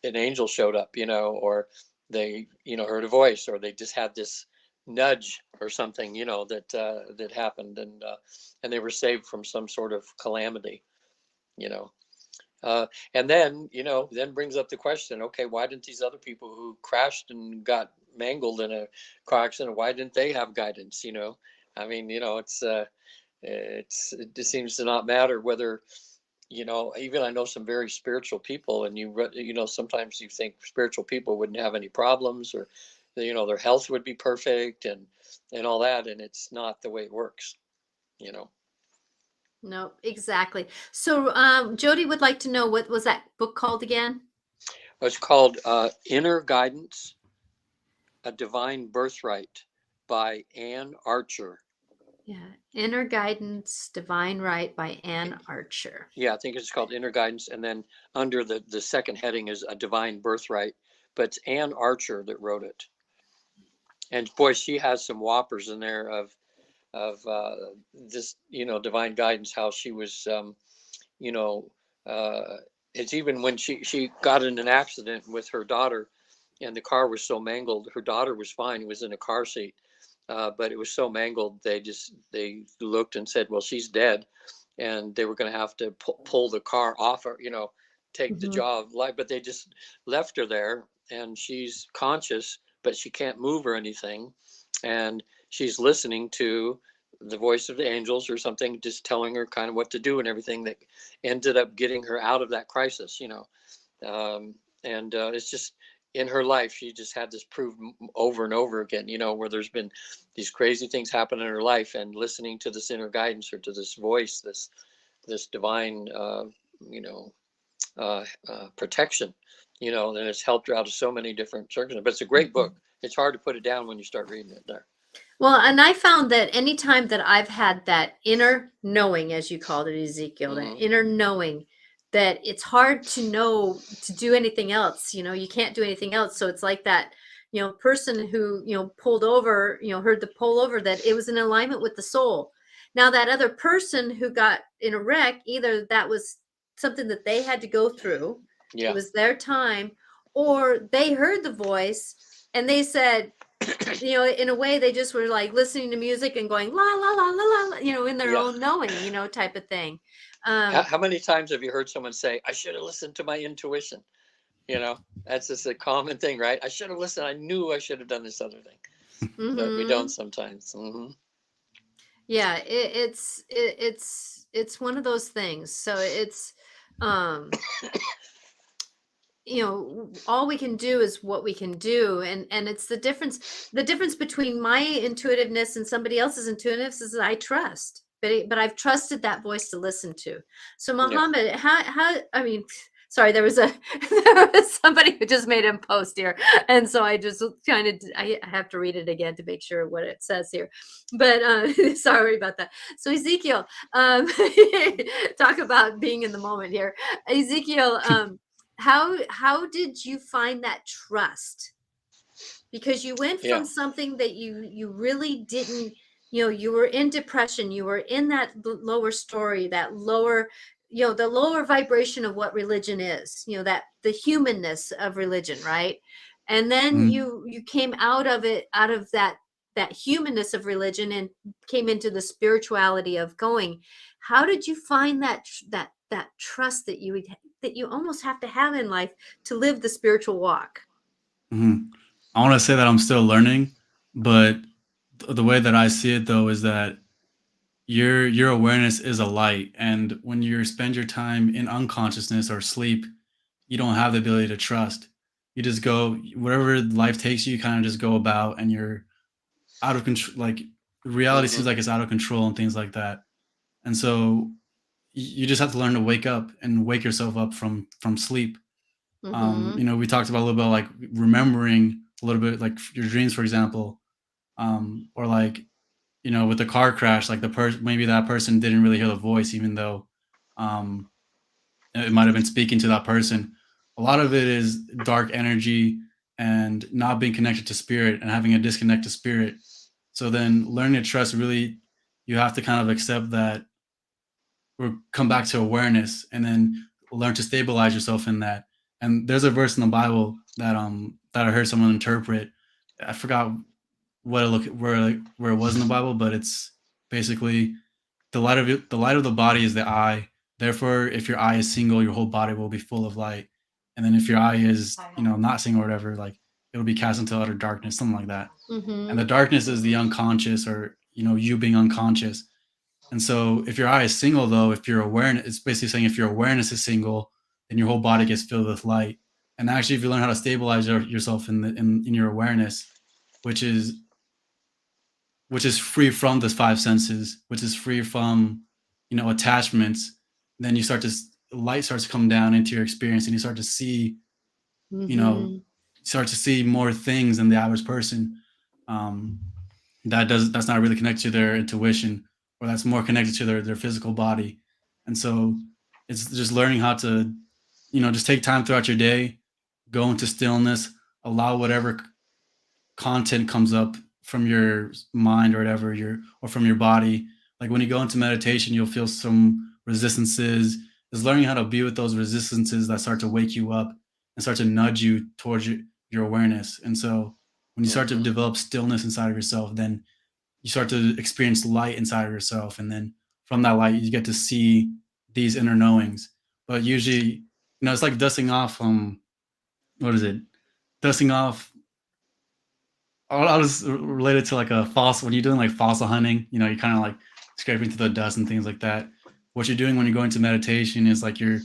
an angel showed up, or they, heard a voice, or they just had this nudge or something, that happened, and they were saved from some sort of calamity, you know. And then brings up the question, okay, why didn't these other people who crashed and got mangled in a car accident, why didn't they have guidance? I mean, it just seems to not matter whether, even I know some very spiritual people, and sometimes you think spiritual people wouldn't have any problems, or, their health would be perfect, and all that. And it's not the way it works, you know. No, exactly. So Jody would like to know, what was that book called again? It's called Inner Guidance, A Divine Birthright by Ann Archer. Yeah, Inner Guidance, Divine Right by Ann Archer. Yeah, I think it's called Inner Guidance, and then under the second heading is A Divine Birthright, but it's Ann Archer that wrote it. And boy, she has some whoppers in there of this, divine guidance, how she was, you know, it's even when she got in an accident with her daughter, and the car was so mangled, her daughter was fine, it was in a car seat, but it was so mangled, they looked and said, well, she's dead, and they were going to have to pull the car off her, take the jaw of life, but they just left her there, and she's conscious, but she can't move or anything, and she's listening to the voice of the angels or something, just telling her kind of what to do and everything, that ended up getting her out of that crisis, and it's just, in her life, she just had this proved over and over again, where there's been these crazy things happen in her life, and listening to this inner guidance, or to this voice, this divine, protection, and it's helped her out of so many different circumstances. But it's a great book. It's hard to put it down when you start reading it there. Well, and I found that anytime that I've had that inner knowing, as you called it, Ezekiel, that inner knowing, that it's hard to know to do anything else, you can't do anything else. So it's like that, person who, pulled over, heard the pull over, that it was in alignment with the soul. Now that other person who got in a wreck, either that was something that they had to go through, it was their time, or they heard the voice and they said, in a way, they just were like listening to music and going la la la la la, in their own knowing, type of thing. How many times have you heard someone say, I should have listened to my intuition? That's just a common thing, right? I should have listened. I knew I should have done this other thing, but we don't sometimes. Yeah, it's one of those things. So it's, all we can do is what we can do, and it's the difference between my intuitiveness and somebody else's intuitiveness is that I trust, but I've trusted that voice to listen to. So Muhammad, how I mean, sorry, there was somebody who just made a post here, and so I just I have to read it again to make sure what it says here, but sorry about that. So Ezekiel, talk about being in the moment here, Ezekiel. How did you find that trust? Because you went from something that you really didn't, you were in depression, you were in that lower story, that lower, the lower vibration of what religion is, that the humanness of religion, right? And then you came out of it, out of that humanness of religion, and came into the spirituality of going. How did you find that trust that you almost have to have in life to live the spiritual walk? I want to say that I'm still learning, but the way that I see it, though, is that your awareness is a light, and when you spend your time in unconsciousness or sleep, you don't have the ability to trust. You just go wherever life takes you, you kind of just go about, and you're out of control. Like reality seems like it's out of control and things like that. And so you just have to learn to wake up and wake yourself up from sleep. We talked about a little bit like remembering a little bit, like your dreams, for example, or like, with the car crash, like maybe that person didn't really hear the voice, even though um, it might have been speaking to that person. A lot of it is dark energy and not being connected to spirit and having a disconnect to spirit. So then learning to trust, really, you have to kind of accept that, or come back to awareness, and then learn to stabilize yourself in that. And there's a verse in the Bible that I heard someone interpret. I forgot what it where it was in the Bible, but it's basically the light of the body is the eye. Therefore, if your eye is single, your whole body will be full of light. And then if your eye is, not single or whatever, like it'll be cast into utter darkness, something like that. And the darkness is the unconscious, or you being unconscious. And so if your eye is single, though, if your awareness, it's basically saying if your awareness is single, then your whole body gets filled with light. And actually, if you learn how to stabilize yourself in your awareness, which is free from the five senses, which is free from attachments, then light starts to come down into your experience, and you start to see more things than the average person. That's not really connected to their intuition, or that's more connected to their physical body. And so it's just learning how to just take time throughout your day, go into stillness, allow whatever content comes up from your mind or whatever, or from your body. Like when you go into meditation, you'll feel some resistances. Is learning how to be with those resistances that start to wake you up and start to nudge you towards your awareness. And so when you start to develop stillness inside of yourself, then you start to experience light inside of yourself. And then from that light, you get to see these inner knowings. But usually, it's like dusting off, what is it? Dusting off, I'll just relate it to like a fossil. When you're doing like fossil hunting, you're kind of like scraping through the dust and things like that. What you're doing when you're going to meditation is like you're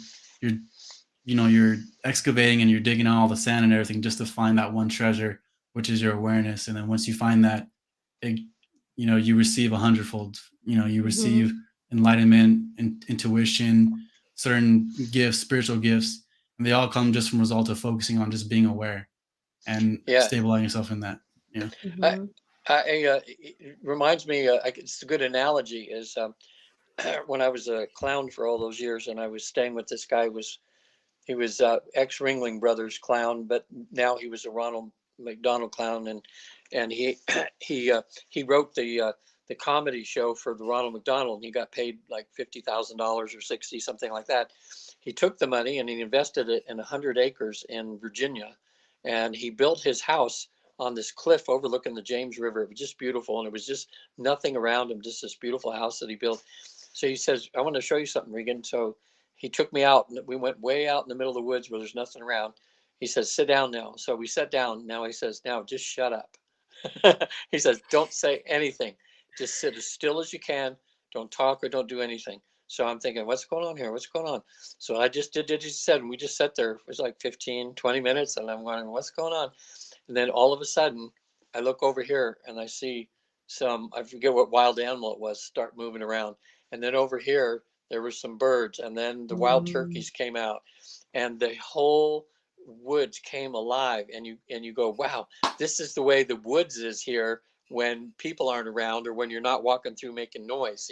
excavating and you're digging out all the sand and everything just to find that one treasure, which is your awareness. And then once you find that, you receive 100-fold. You receive enlightenment, intuition, certain gifts, spiritual gifts, and they all come just from result of focusing on just being aware and stabilizing yourself in that. Yeah. It reminds me, it's a good analogy, is when I was a clown for all those years, and I was staying with this guy. He was ex-Ringling Brothers clown, but now he was a Ronald McDonald clown, and he he wrote the comedy show for the Ronald McDonald, and he got paid like $50,000 or 60, something like that. He took the money and he invested it in 100 acres in Virginia, and he built his house on this cliff overlooking the James River. It was just beautiful, and it was just nothing around him, just this beautiful house that he built. So he says, I want to show you something, Regan. So he took me out, and we went way out in the middle of the woods where there's nothing around. He says, sit down now. So we sat down. Now he says, now just shut up. He says, don't say anything. Just sit as still as you can. Don't talk or don't do anything. So I'm thinking, what's going on here? What's going on? So I just did what he said, and we just sat there. It was like 15, 20 minutes, and I'm wondering, what's going on? And then all of a sudden, I look over here, and I see I forget what wild animal it was, start moving around. And then over here, there were some birds, and then the wild turkeys came out, and the whole woods came alive. And you go, wow, this is the way the woods is here when people aren't around, or when you're not walking through making noise,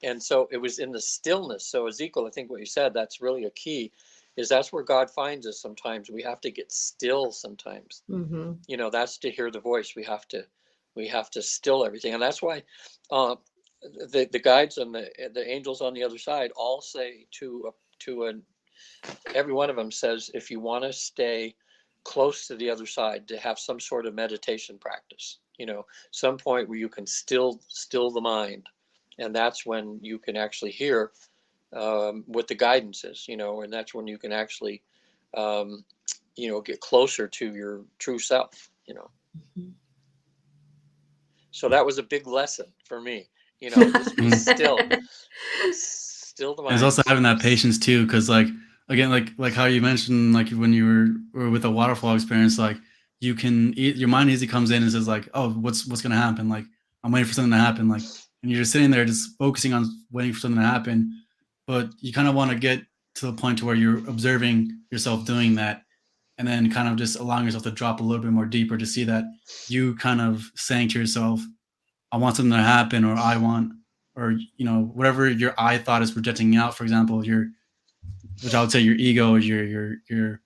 And so it was in the stillness. So Ezekiel, I think what you said, that's really a key, is that's where God finds us. Sometimes we have to get still sometimes. That's to hear the voice. We have to still everything. And that's why the guides and the angels on the other side all say every one of them says, if you want to stay close to the other side, to have some sort of meditation practice, some point where you can still the mind. And that's when you can actually hear what the guidance is, and that's when you can actually, get closer to your true self, So that was a big lesson for me, just be still the mind. And it's also having that patience too, because again, like how you mentioned, like when you were with a waterfall experience, like your mind easily comes in and says like, oh, what's going to happen? Like I'm waiting for something to happen. Like, and you're just sitting there just focusing on waiting for something to happen. But you kind of want to get to the point to where you're observing yourself doing that. and then kind of just allowing yourself to drop a little bit more deeper to see that you kind of saying to yourself, I want something to happen, or I want, or, whatever your I thought is projecting out. For example, which I would say your ego is your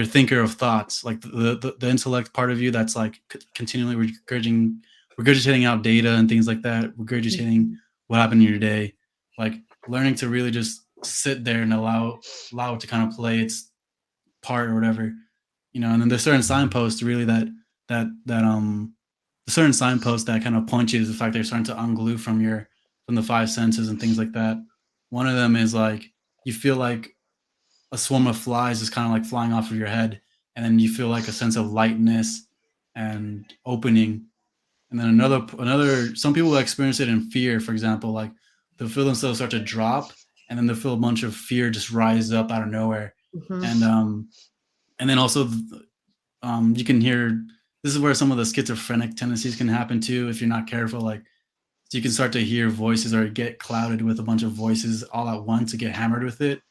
thinker of thoughts, like the intellect part of you that's like continually regurgitating out data and things like that, regurgitating what happened in your day, like learning to really just sit there and allow it to kind of play its part or whatever, and then there's certain signposts really the certain signposts that kind of point you to the fact that you're starting to unglue from the five senses and things like that. One of them is like you feel like a swarm of flies is kind of like flying off of your head, and then you feel like a sense of lightness and opening. And then another some people experience it in fear, for example, like they'll feel themselves start to drop, and then they'll feel a bunch of fear just rise up out of nowhere. Mhm. And then also you can hear, this is where some of the schizophrenic tendencies can happen too if you're not careful, like so you can start to hear voices or get clouded with a bunch of voices all at once to get hammered with it.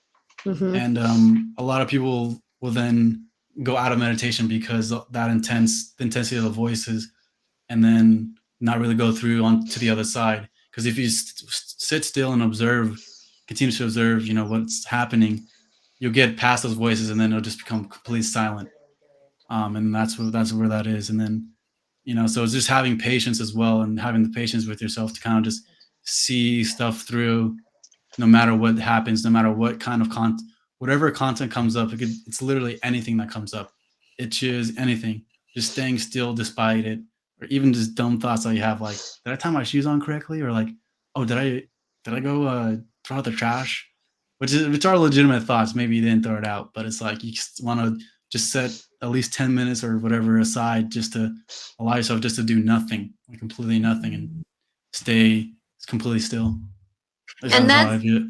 Mhm. And a lot of people will then go out of meditation because of the intensity of the voices, and then not really go through on to the other side. Because if you sit still and continue to observe, what's happening, you'll get past those voices, and then it'll just become completely silent. And that's where that is. And then, so it's just having patience as well, and having the patience with yourself to kind of just see stuff through, no matter what happens, no matter what kind of whatever content comes up. It's literally anything that comes up. Itches, anything. Just staying still despite it, or even just dumb thoughts that you have, like, did I tie my shoes on correctly, or like, oh, did I go throw out the trash? Which are legitimate thoughts. Maybe you didn't throw it out, but it's like you just want to just set at least 10 minutes or whatever aside just to allow yourself just to do nothing, like completely nothing, and stay completely still. And That's how I that's view it.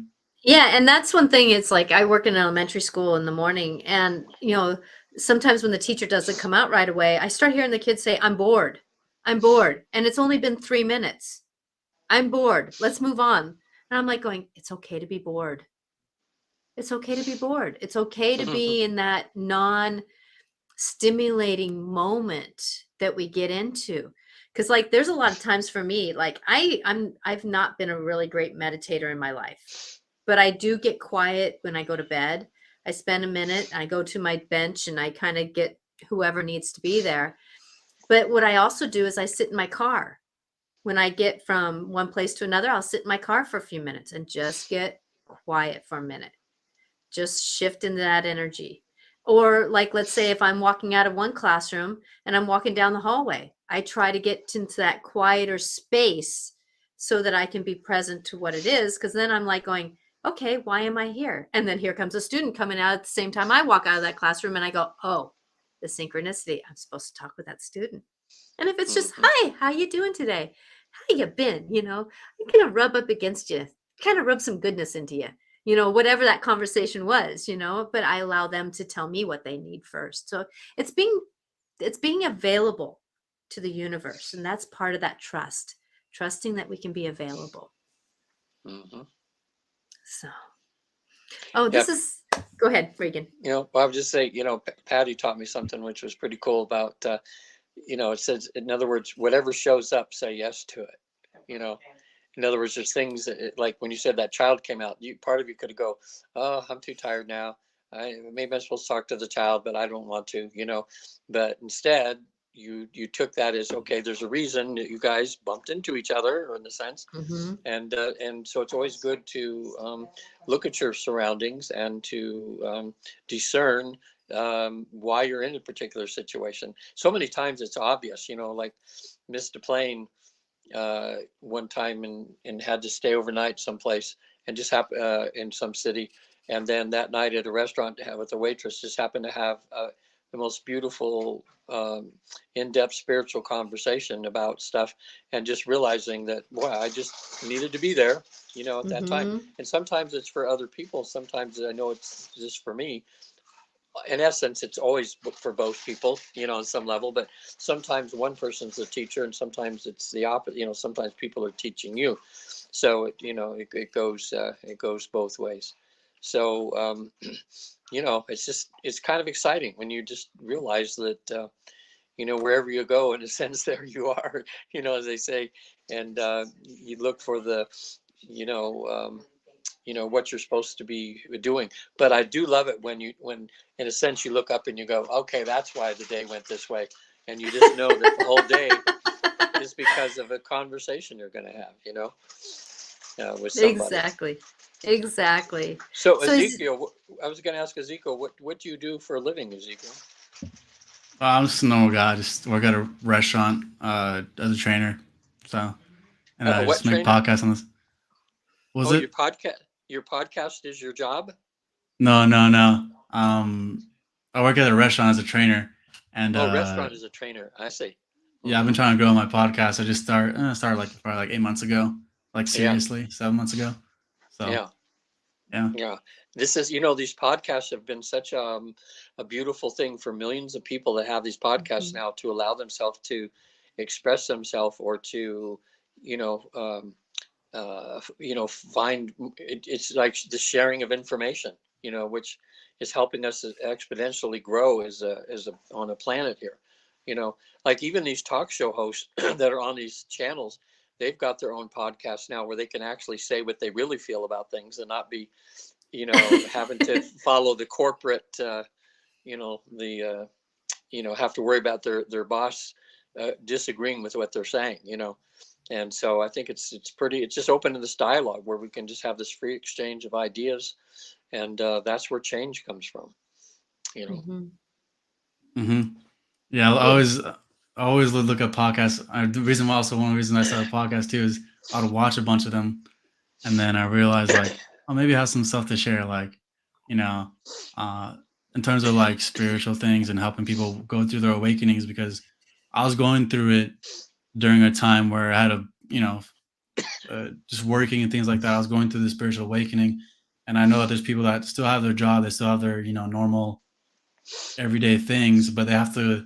Yeah, and that's one thing. It's like I work in elementary school in the morning, and sometimes when the teacher doesn't come out right away, I start hearing the kids say, "I'm bored. I'm bored." And it's only been 3 minutes. "I'm bored. Let's move on." And I'm like going, "It's okay to be bored. It's okay to be bored. It's okay to be in that non-stimulating moment that we get into." Because like there's a lot of times for me, like I've not been a really great meditator in my life, but I do get quiet when I go to bed. I spend a minute, I go to my bench and I kind of get whoever needs to be there. But what I also do is I sit in my car. When I get from one place to another, I'll sit in my car for a few minutes and just get quiet for a minute, just shift into that energy. Or like, let's say if I'm walking out of one classroom and I'm walking down the hallway, I try to get into that quieter space so that I can be present to what it is. Cause then I'm like going, okay, why am I here? And then here comes a student coming out at the same time I walk out of that classroom, and I go, oh, the synchronicity. I'm supposed to talk with that student. And if it's just, hi, how you doing today? How you been? I'm gonna rub up against you, kind of rub some goodness into you, whatever that conversation was, but I allow them to tell me what they need first. So it's being available to the universe. And that's part of that trust, trusting that we can be available. Mhm. So, oh, Yep. Go ahead, Regan. Well, I would just say, Patty taught me something which was pretty cool about, it says, in other words, whatever shows up, say yes to it. In other words, there's things that, like when you said that child came out, part of you could go, oh, I'm too tired now. Maybe I'm supposed to talk to the child, but I don't want to, but instead you took that as, okay, there's a reason that you guys bumped into each other, in a sense. Mm-hmm. And so it's always good to look at your surroundings and to discern why you're in a particular situation. So many times it's obvious, like missed a plane one time and had to stay overnight someplace, and just in some city. And then that night at a restaurant with the waitress, just happened to have the most beautiful, in-depth spiritual conversation about stuff, and just realizing that, boy, I just needed to be there, at that time. Mm-hmm. And sometimes it's for other people. Sometimes I know it's just for me. In essence, it's always for both people, on some level, but sometimes one person's the teacher and sometimes it's the opposite. Sometimes people are teaching you. So it goes both ways. So it's kind of exciting when you just realize that, wherever you go, in a sense, there you are, as they say, and you look for the, you know, um, what you're supposed to be doing. But I do love it when in a sense you look up and you go, okay, that's why the day went this way, and you just know that the whole day is because of a conversation you're going to have, with somebody. Exactly. So So is, Ezekiel, I was going to ask Ezekiel, what do you do for a living, Ezekiel? I'm just a normal guy. Just work at a restaurant as a trainer. So, and I What just make trainer? podcasts on this. Was Oh, it? your podcast is your job? No, no, no. I work at a restaurant as a trainer, and Oh, restaurant is a trainer. I see. yeah, I've been trying to grow my podcast. I just started like probably like 8 months ago, like Yeah, seriously 7 months ago. So yeah, yeah. yeah. This is, these podcasts have been such a beautiful thing for millions of people that have these podcasts Mhm. now to allow themselves to express themselves or to, you know, um, find it's like the sharing of information, which is helping us exponentially grow as a on a planet here. Like even these talk show hosts that are on these channels, they've got their own podcasts now where they can actually say what they really feel about things and not be, having to follow the corporate, the have to worry about their boss disagreeing with what they're saying. And so I think it's just open to this dialogue where we can just have this free exchange of ideas, and that's where change comes from. You know. Mhm. hmm Yeah, Yeah. I always look at podcasts. The reason why, also one reason I started a podcast too is I would watch a bunch of them, and then I realized like, oh, maybe I have some stuff to share, like, you know, uh, in terms of like spiritual things and helping people go through their awakenings, because I was going through it during a time where I had just working and things like that. I was going through the spiritual awakening, and I know that there's people that still have their job, they still have their normal everyday things, but they have to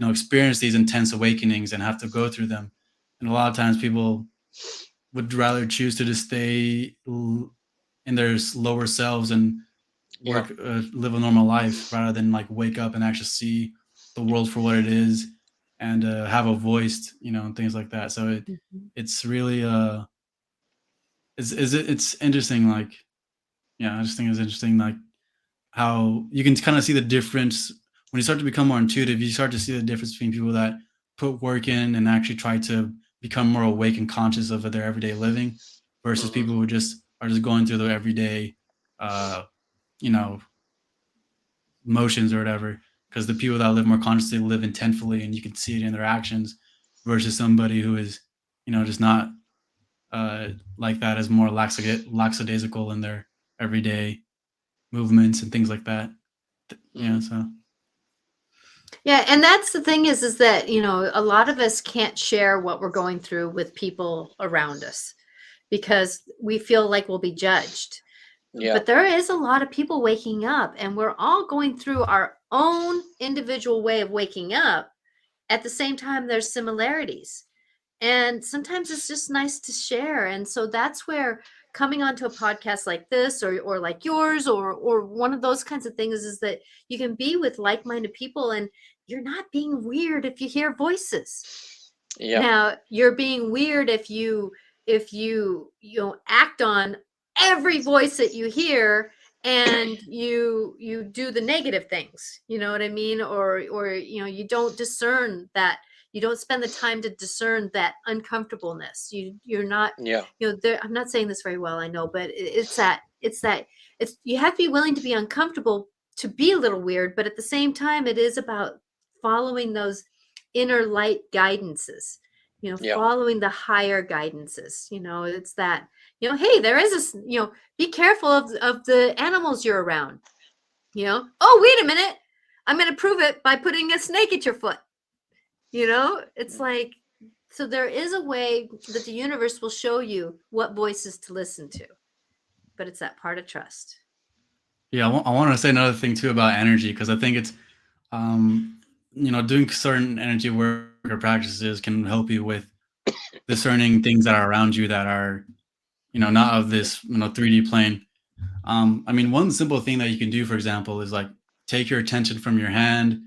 experience these intense awakenings and have to go through them. And a lot of times people would rather choose to just stay in their lower selves and Yeah. live a normal life rather than like wake up and actually see the world for what it is, and have a voice, and things like that. So Mhm. it's really it's interesting. Like, yeah, I just think it's interesting, like how you can kind of see the difference when you start to become more intuitive. You start to see the difference between people that put work in and actually try to become more awake and conscious of their everyday living, versus Hmm. people who just are just going through their everyday uh you know motions or whatever. Because the people that live more consciously live intentfully, and you can see it in their actions, versus somebody who is just not uh like that, is more lackadaisical in their everyday movements and things like that. Yeah, Hmm. so Yeah, and that's the thing is that, a lot of us can't share what we're going through with people around us because we feel like we'll be judged. Yeah. But there is a lot of people waking up, and we're all going through our own individual way of waking up. At the same time, there's similarities. And sometimes it's just nice to share. And so that's where coming onto a podcast like this, or like yours, or one of those kinds of things, is that you can be with like-minded people, and you're not being weird if you hear voices. Yeah. Now, you're being weird if you act on every voice that you hear, and you do the negative things, you know what I mean? Or you don't discern that, you don't spend the time to discern that uncomfortableness. You're not, Yeah. there. I'm not saying this very well, I know, but it's you have to be willing to be uncomfortable to be a little weird, but at the same time, it is about following those inner light guidances, Yeah. following the higher guidances. It's that, hey, there is this, be careful of the animals you're around. Oh, wait a minute, I'm going to prove it by putting a snake at your foot. It's like, so there is a way that the universe will show you what voices to listen to, but it's that part of trust. yeah, I want to say another thing too about energy, because I think it's um doing certain energy work or practices can help you with discerning things that are around you that are not of this 3D plane. I mean, one simple thing that you can do, for example, is like take your attention from your hand,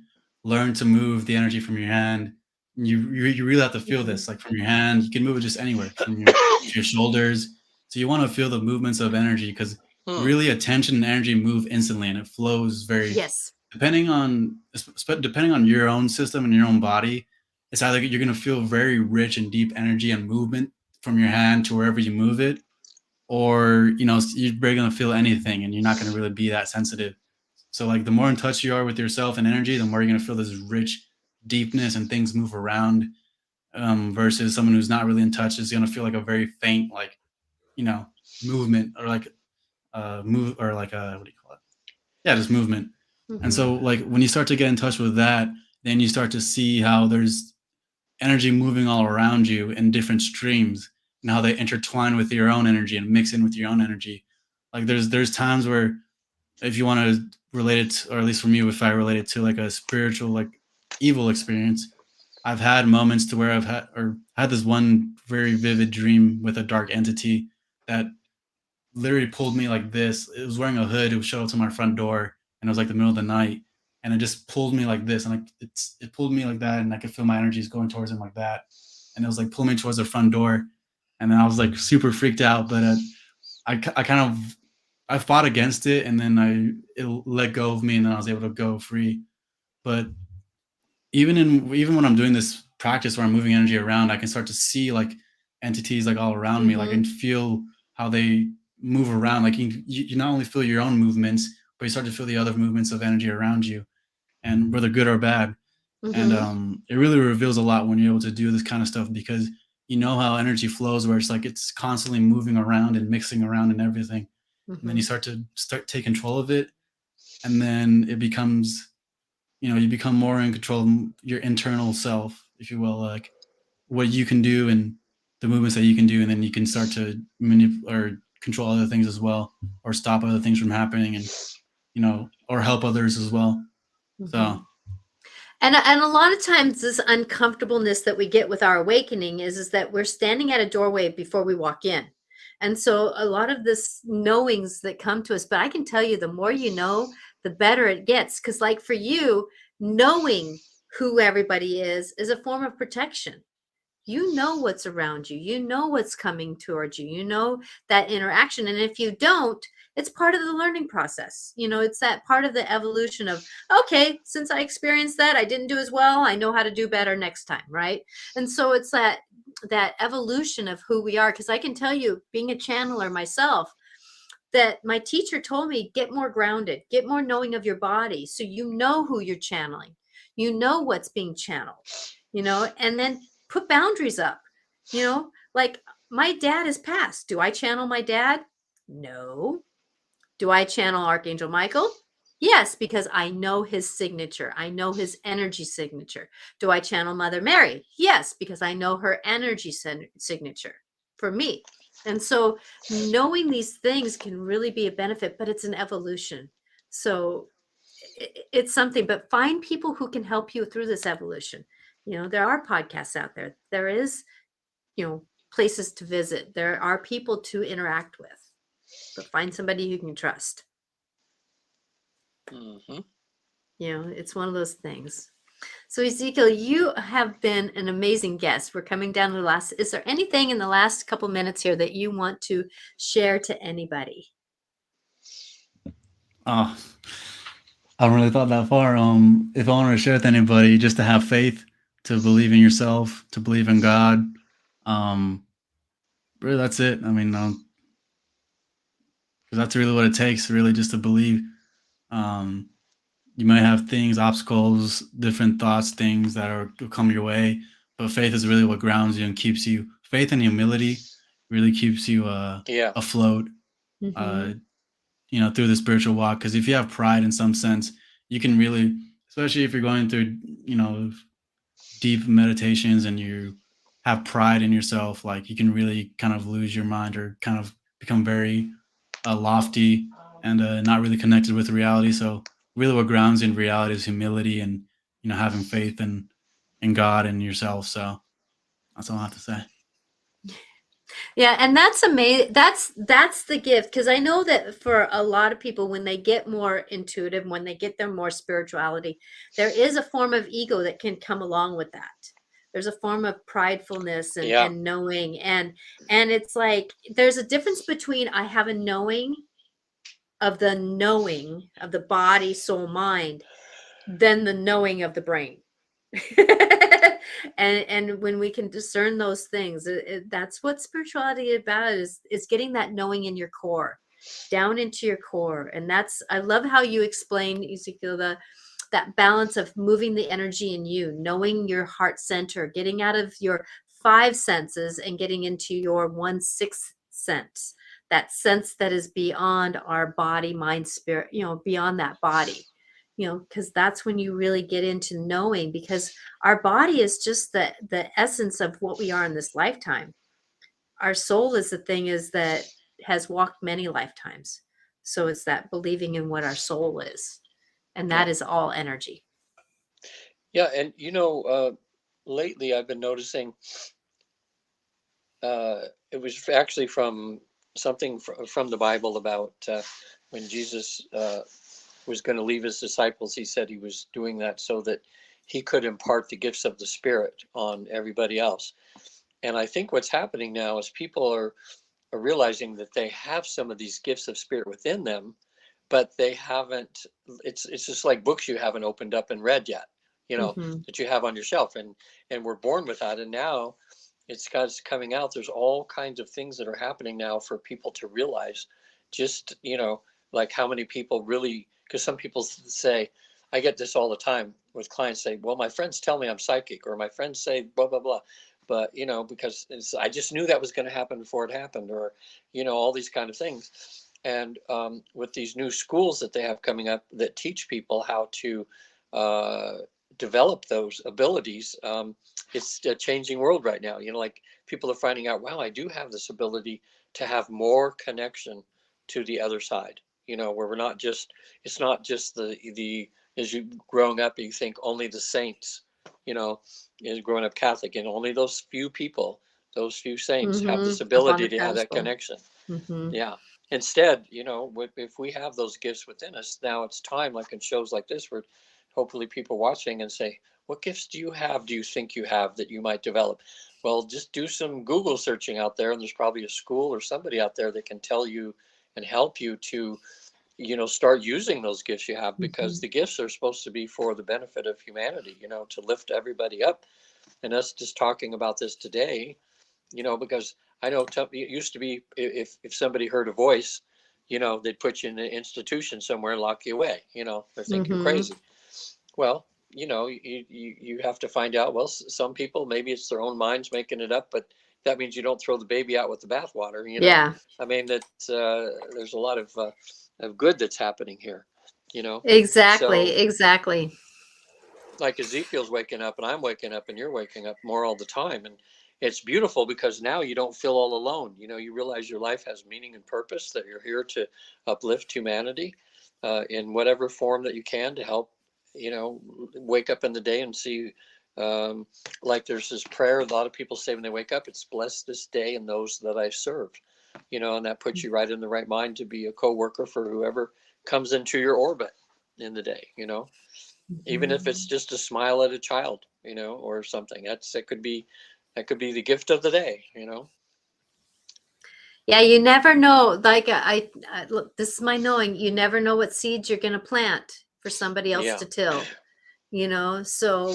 learn to move the energy from your hand. You really have to feel Mhm. this, like from your hand. You can move it just anywhere, from your shoulders. So you want to feel the movements of energy because Hmm. really attention and energy move instantly, and it flows very Yes. depending on your own system and your own body. It's either you're going to feel very rich and deep energy and movement from your hand to wherever you move it, or you're barely gonna feel anything and you're not gonna really be that sensitive. So like the more in touch you are with yourself and energy, the more you're gonna feel this rich deepness and things move around. Versus someone who's not really in touch is gonna feel like a very faint, like, you know movement, or like move, or like what do you call it, yeah, just movement. And Mhm. so like when you start to get in touch with that, then you start to see how there's energy moving all around you in different streams, and how they intertwine with your own energy and mix in with your own energy. Like there's times where, if you want to relate it or at least for me, if I relate it to like a spiritual, like evil experience, I've had moments to where I've had this one very vivid dream with a dark entity that literally pulled me like this. It was wearing a hood. It showed up to my front door, and it was like the middle of the night, and it just pulled me like this, and like it pulled me like that, and I could feel my energies going towards him like that, and it was like pulling me towards the front door, and then I was like super freaked out, but I kind of I fought against it, and then it let go of me, and then I was able to go free. But even when I'm doing this practice where I'm moving energy around, I can start to see like entities like all around me. Like I can Mhm. feel how they move around. Like you not only feel your own movements, but you start to feel the other movements of energy around you, and whether good or bad. And Mhm. it really reveals a lot when you're able to do this kind of stuff, because you know how energy flows, where it's like it's constantly moving around and mixing around and everything. And then you Mhm. start take control of it, and then it becomes, you become more in control of your internal self, if you will, like what you can do and the movements that you can do, and then you can start to manipulate or control other things as well, or stop other things from happening, and or help others as well. So Mhm. And a lot of times this uncomfortableness that we get with our awakening is that we're standing at a doorway before we walk in. And so a lot of this knowings that come to us, but I can tell you the more you know, the better it gets. Cause like for you, knowing who everybody is a form of protection. You know what's around you. You know what's coming towards you. You know that interaction. And if you don't, it's part of the learning process. It's that part of the evolution of, okay, since I experienced that, I didn't do as well. I know how to do better next time, right? And so it's that evolution of who we are. Because I can tell you, being a channeler myself, that my teacher told me, get more grounded, get more knowing of your body, so you know who you're channeling, you know what's being channeled, and then put boundaries up. Like, my dad has passed. Do I channel my dad? No. Do I channel Archangel Michael? Yes, because I know his signature. I know his energy signature. Do I channel Mother Mary? Yes, because I know her energy signature for me. And so knowing these things can really be a benefit, but it's an evolution. So it's something, but find people who can help you through this evolution. There are podcasts out there. There is, places to visit. There are people to interact with, but find somebody you can trust. Hmm. It's one of those things. So, Ezekiel, you have been an amazing guest. We're coming down to the last. Is there anything in the last couple minutes here that you want to share to anybody? oh, I haven't really thought that far. If I wanted to share with anybody, just to have faith, to believe in yourself, to believe in God. Um, Really, that's it. I mean, 'cause that's really what it takes, really, just to believe. Um, you might have things, obstacles, different thoughts, things that are will come your way, but faith is really what grounds you and keeps you. Faith and humility really keeps you Yeah. afloat, Mm-hmm. uh, through the spiritual walk. Because if you have pride in some sense, you can really, especially if you're going through, deep meditations and you have pride in yourself, like you can really kind of lose your mind or kind of become very lofty and not really connected with reality. So really what grounds in reality is humility and, having faith in God and yourself. So that's all I have to say. Yeah, and that's amazing. That's the gift, because I know that for a lot of people, when they get more intuitive, when they get their more spirituality, there is a form of ego that can come along with that. There's a form of pridefulness and Yeah. and knowing, and it's like there's a difference between I have a knowing of the body, soul, mind, than the knowing of the brain. And when we can discern those things, that's what spirituality is about, is getting that knowing in your core, down into your core. And that's, I love how you explain, Ezekiel, that balance of moving the energy in you, knowing your heart center, getting out of your five senses and getting into your 1/6 sense, that sense that is beyond our body, mind, spirit, beyond that body, because that's when you really get into knowing, because our body is just the essence of what we are in this lifetime. Our soul is the thing is that has walked many lifetimes. So it's that believing in what our soul is, and that Yeah. is all energy. Yeah. And, lately I've been noticing, it was actually from something from the Bible about when Jesus was going to leave his disciples. He said he was doing that so that he could impart the gifts of the Spirit on everybody else. And I think what's happening now is people are realizing that they have some of these gifts of Spirit within them, but they haven't. It's just like books you haven't opened up and read yet, Hmm. that you have on your shelf, and we're born with that, and now it's coming out. There's all kinds of things that are happening now for people to realize, just like how many people really, because some people say, I get this all the time with clients say, well, my friends tell me I'm psychic, or my friends say blah blah blah, but because I just knew that was going to happen before it happened, or all these kind of things. And with these new schools that they have coming up that teach people how to uh, develop those abilities, it's a changing world right now. Like people are finding out, wow, I do have this ability to have more connection to the other side. Where we're not just, it's not just the as you growing up, you think only the saints, is growing up Catholic, and only those few people, those few saints have Hmm. this Up on ability the to have that pedestal. connection. Hmm. Yeah. Instead, if we have those gifts within us, now it's time, like in shows like this, where hopefully people watching and say, what gifts do you have? Do you think you have that you might develop? Well, just do some Google searching out there, and there's probably a school or somebody out there that can tell you and help you to, start using those gifts you have, because Hmm. the gifts are supposed to be for the benefit of humanity, to lift everybody up. And us just talking about this today, because I know it used to be, if somebody heard a voice, they'd put you in an institution somewhere and lock you away. They think you're Hmm. crazy. Well, you have to find out. Well, some people, maybe it's their own minds making it up, but that means you don't throw the baby out with the bathwater. Yeah, I mean that there's a lot of good that's happening here. exactly, So exactly. like Ezekiel's waking up and I'm waking up and you're waking up more all the time. And it's beautiful because now you don't feel all alone. You realize your life has meaning and purpose, that you're here to uplift humanity in whatever form that you can, to help, wake up in the day and see, um, like there's this prayer a lot of people say when they wake up, it's bless this day and those that I serve, and that puts you right in the right mind to be a co-worker for whoever comes into your orbit in the day, even if it's Mhm. just a smile at a child, or something. That could be the gift of the day, Yeah, you never know. Like look, this is my knowing. You never know what seeds you're going to plant for somebody else Yeah. to till. So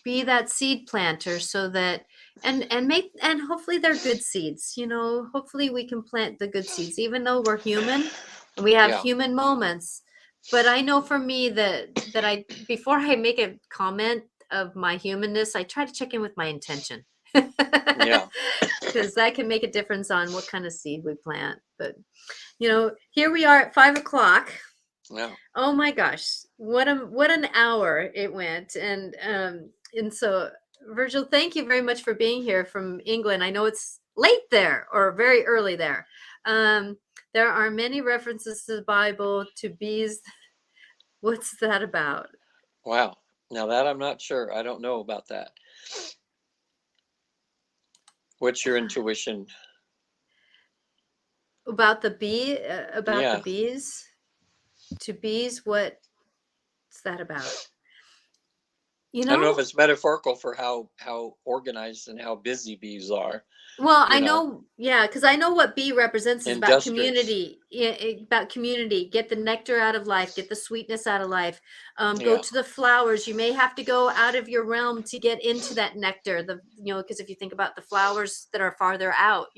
be that seed planter, so that and hopefully they're good seeds. Hopefully we can plant the good seeds, even though we're human and we have Yeah. human moments. But I know for me that I before I make a comment of my humanness, I try to check in with my intention. Yeah. Because that can make a difference on what kind of seed we plant. But here we are at 5 o'clock. Yeah. Oh my gosh, what an hour it went. And so, Virgil, thank you very much for being here from England. I know it's late there or very early there. Um, there are many references to the Bible, to bees. What's that about? Wow. Now that I'm not sure. I don't know about that. What's your intuition? About the bee, about the Yeah. bees, to bees, what's that about? You I don't know if know, it's metaphorical for how organized and how busy bees are, well, I you know, know, yeah, because I know what bee represents is about industrious. community. About community. Get the nectar out of life. Get the sweetness out of life. Go Yeah. to the flowers. You may have to go out of your realm to get into that nectar. Because if you think about the flowers that are farther out,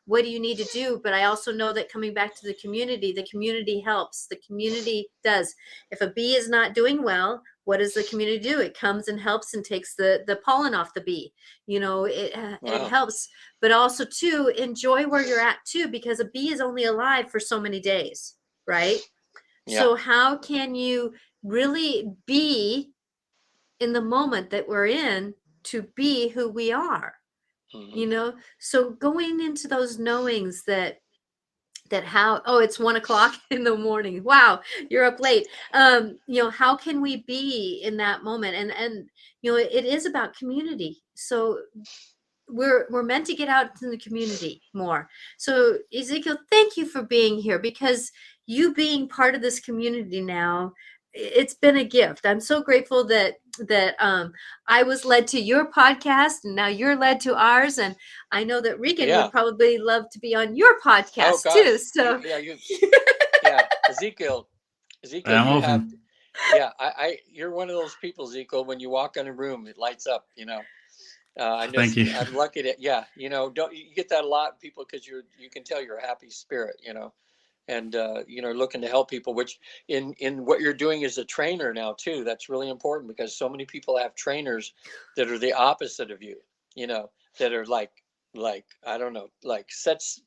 what do you need to do? But I also know that coming back to the community helps. The community does. If a bee is not doing well, what does the community do? It comes and helps and takes the pollen off the bee. It Wow. helps, but also too enjoy where you're at too, because a bee is only alive for so many days, right? Yeah. So how can you really be in the moment that we're in to be who we are? Hmm. So going into those knowings that how, oh, it's 1 o'clock in the morning, wow, you're up late. How can we be in that moment? And it is about community. So we're meant to get out in the community more. So Ezekiel, thank you for being here, because you being part of this community now, it's been a gift. I'm so grateful that I was led to your podcast, and now you're led to ours, and I know that Regan would Yeah. probably love to be on your Oh podcast too. gosh. So Yeah. Ezekiel, I'm you have, open. yeah, you're one of those people, Ezekiel, when you walk in a room, it lights up, I know Thank you. I'm lucky to, yeah, don't you get that a lot, people, because you can tell you're a happy spirit, and looking to help people, which in what you're doing as a trainer now too, that's really important, because so many people have trainers that are the opposite of you, that are like I don't know, like sets.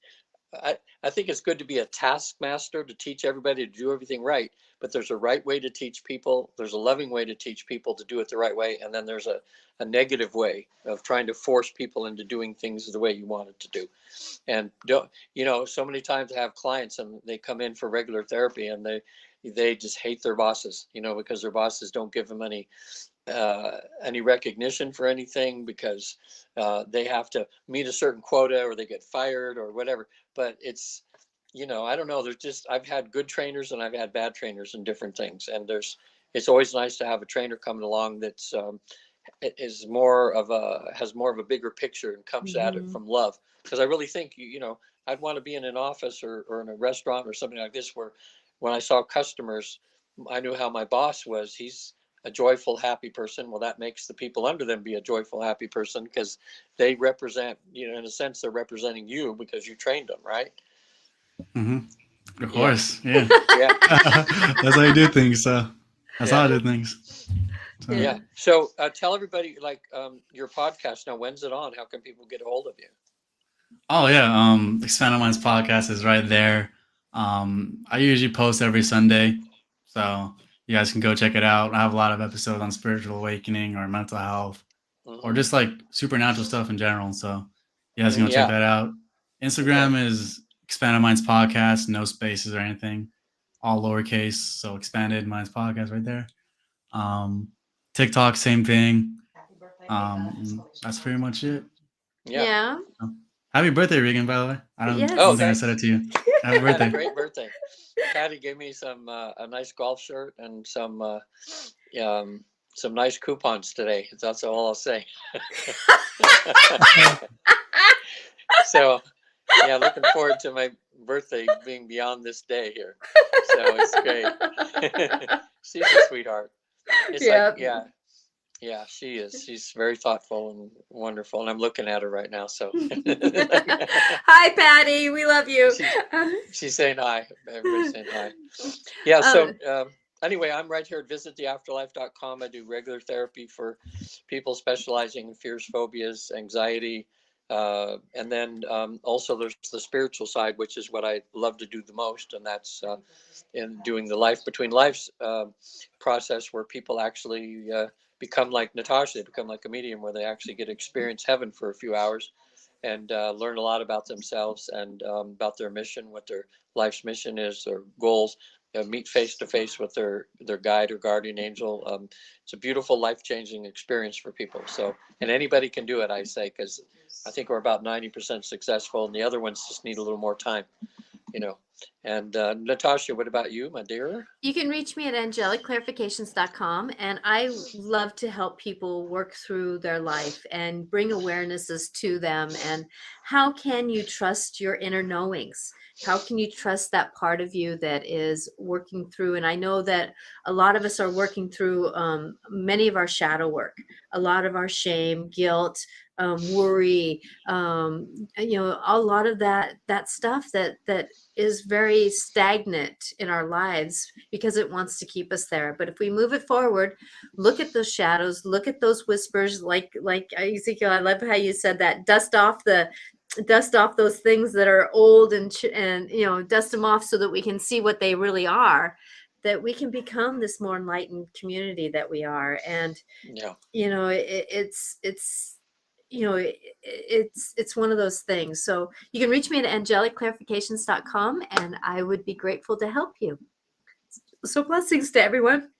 I think it's good to be a taskmaster, to teach everybody to do everything right, but there's a right way to teach people. There's a loving way to teach people to do it the right way. And then there's a negative way of trying to force people into doing things the way you want it to do. And don't, so many times I have clients and they come in for regular therapy, and they just hate their bosses, because their bosses don't give them any recognition for anything, because they have to meet a certain quota or they get fired or whatever. But it's, I don't know. There's just, I've had good trainers and I've had bad trainers in different things. And it's always nice to have a trainer coming along that's has more of a bigger picture and comes at it Mhm. from love. Because I really think, I'd want to be in an office or in a restaurant or something like this, where when I saw customers, I knew how my boss was. He's a joyful, happy person. Well, that makes the people under them be a joyful, happy person, because they represent, in a sense, they're representing you because you trained them, right? Hmm. Of Yeah. course, yeah. Yeah. That's how you do things. So that's how Yeah. I do things. So, Yeah. Yeah. So tell everybody, like, your podcast now, when's it on? How can people get a hold of you? oh yeah, Expand on Minds podcast is right there. I usually post every Sunday, so you guys can go check it out. I have a lot of episodes on spiritual awakening or mental health, or Hmm. just like supernatural stuff in general. So you guys can go check Yeah. that out. Okay. Instagram is Expanded Minds Podcast, no spaces or anything, all lowercase. So Expanded Minds Podcast right there. Um, TikTok, same thing. That's pretty much it. Yeah. Yeah. So, happy birthday, Regan! By the way, I Oh, don't Yes. think I said it thanks. to you. Happy I had a birthday. great birthday. Patty gave me a nice golf shirt and um, some nice coupons today. That's all I'll say. So, yeah, looking forward to my birthday being beyond this day here. So it's great. She's a sweetheart. It's like, Yeah. yeah, yeah, she is. She's very thoughtful and wonderful, and I'm looking at her right now. So Hi, Patty. We love you. she's she's saying hi. Everybody's saying hi. Yeah. Uh, So anyway, I'm right here at visittheafterlife.com. I do regular therapy for people specializing in fears, phobias, anxiety. And then also there's the spiritual side, which is what I love to do the most. And that's in doing the life between lives process, where people actually become like Natasha. They become like a medium, where they actually get to experience heaven for a few hours. and learn a lot about themselves and about their mission, what their life's mission is, their goals. Meet face to face with their guide or guardian angel. It's a beautiful, life-changing experience for people. So, and anybody can do it, I say, because I think we're about 90% successful, and the other ones just need a little more time, you know. And Natasha, what about you, my dear? You can reach me at angelicclarifications.com, and I love to help people work through their life and bring awarenesses to them. And how can you trust your inner knowings? How can you trust that part of you that is working through? And I know that a lot of us are working through many of our shadow work, a lot of our shame, guilt, worry, you know, a lot of that stuff that is very stagnant in our lives because it wants to keep us there. But if we move it forward, look at those shadows, look at those whispers, like Ezekiel, I love how you said that, dust off those things that are old and you know, dust them off so that we can see what they really are, that we can become this more enlightened community that we are. And Yeah. you know, it's you know, it's one of those things. So you can reach me at angelicclarifications.com, and I would be grateful to help you. So blessings to everyone.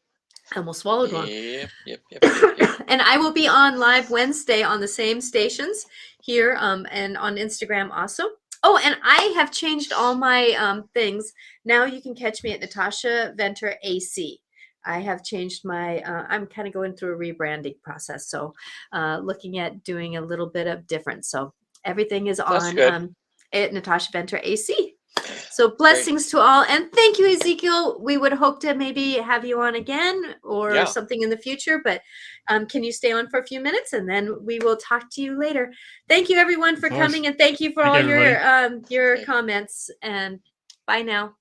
I almost swallowed one. Yep. And I will be on live Wednesday on the same stations here and on Instagram also. Oh, and I have changed all my things. Now you can catch me at Natasha Venter AC. I have changed my, I'm kind of going through a rebranding process. So looking at doing a little bit of different. So everything is on at Natasha Venter AC. So blessings to all. And thank you, Ezekiel. We would hope to maybe have you on again or something in the future. But can you stay on for a few minutes, and then we will talk to you later. Thank you, everyone, for coming. And thank you for all your comments. And bye now.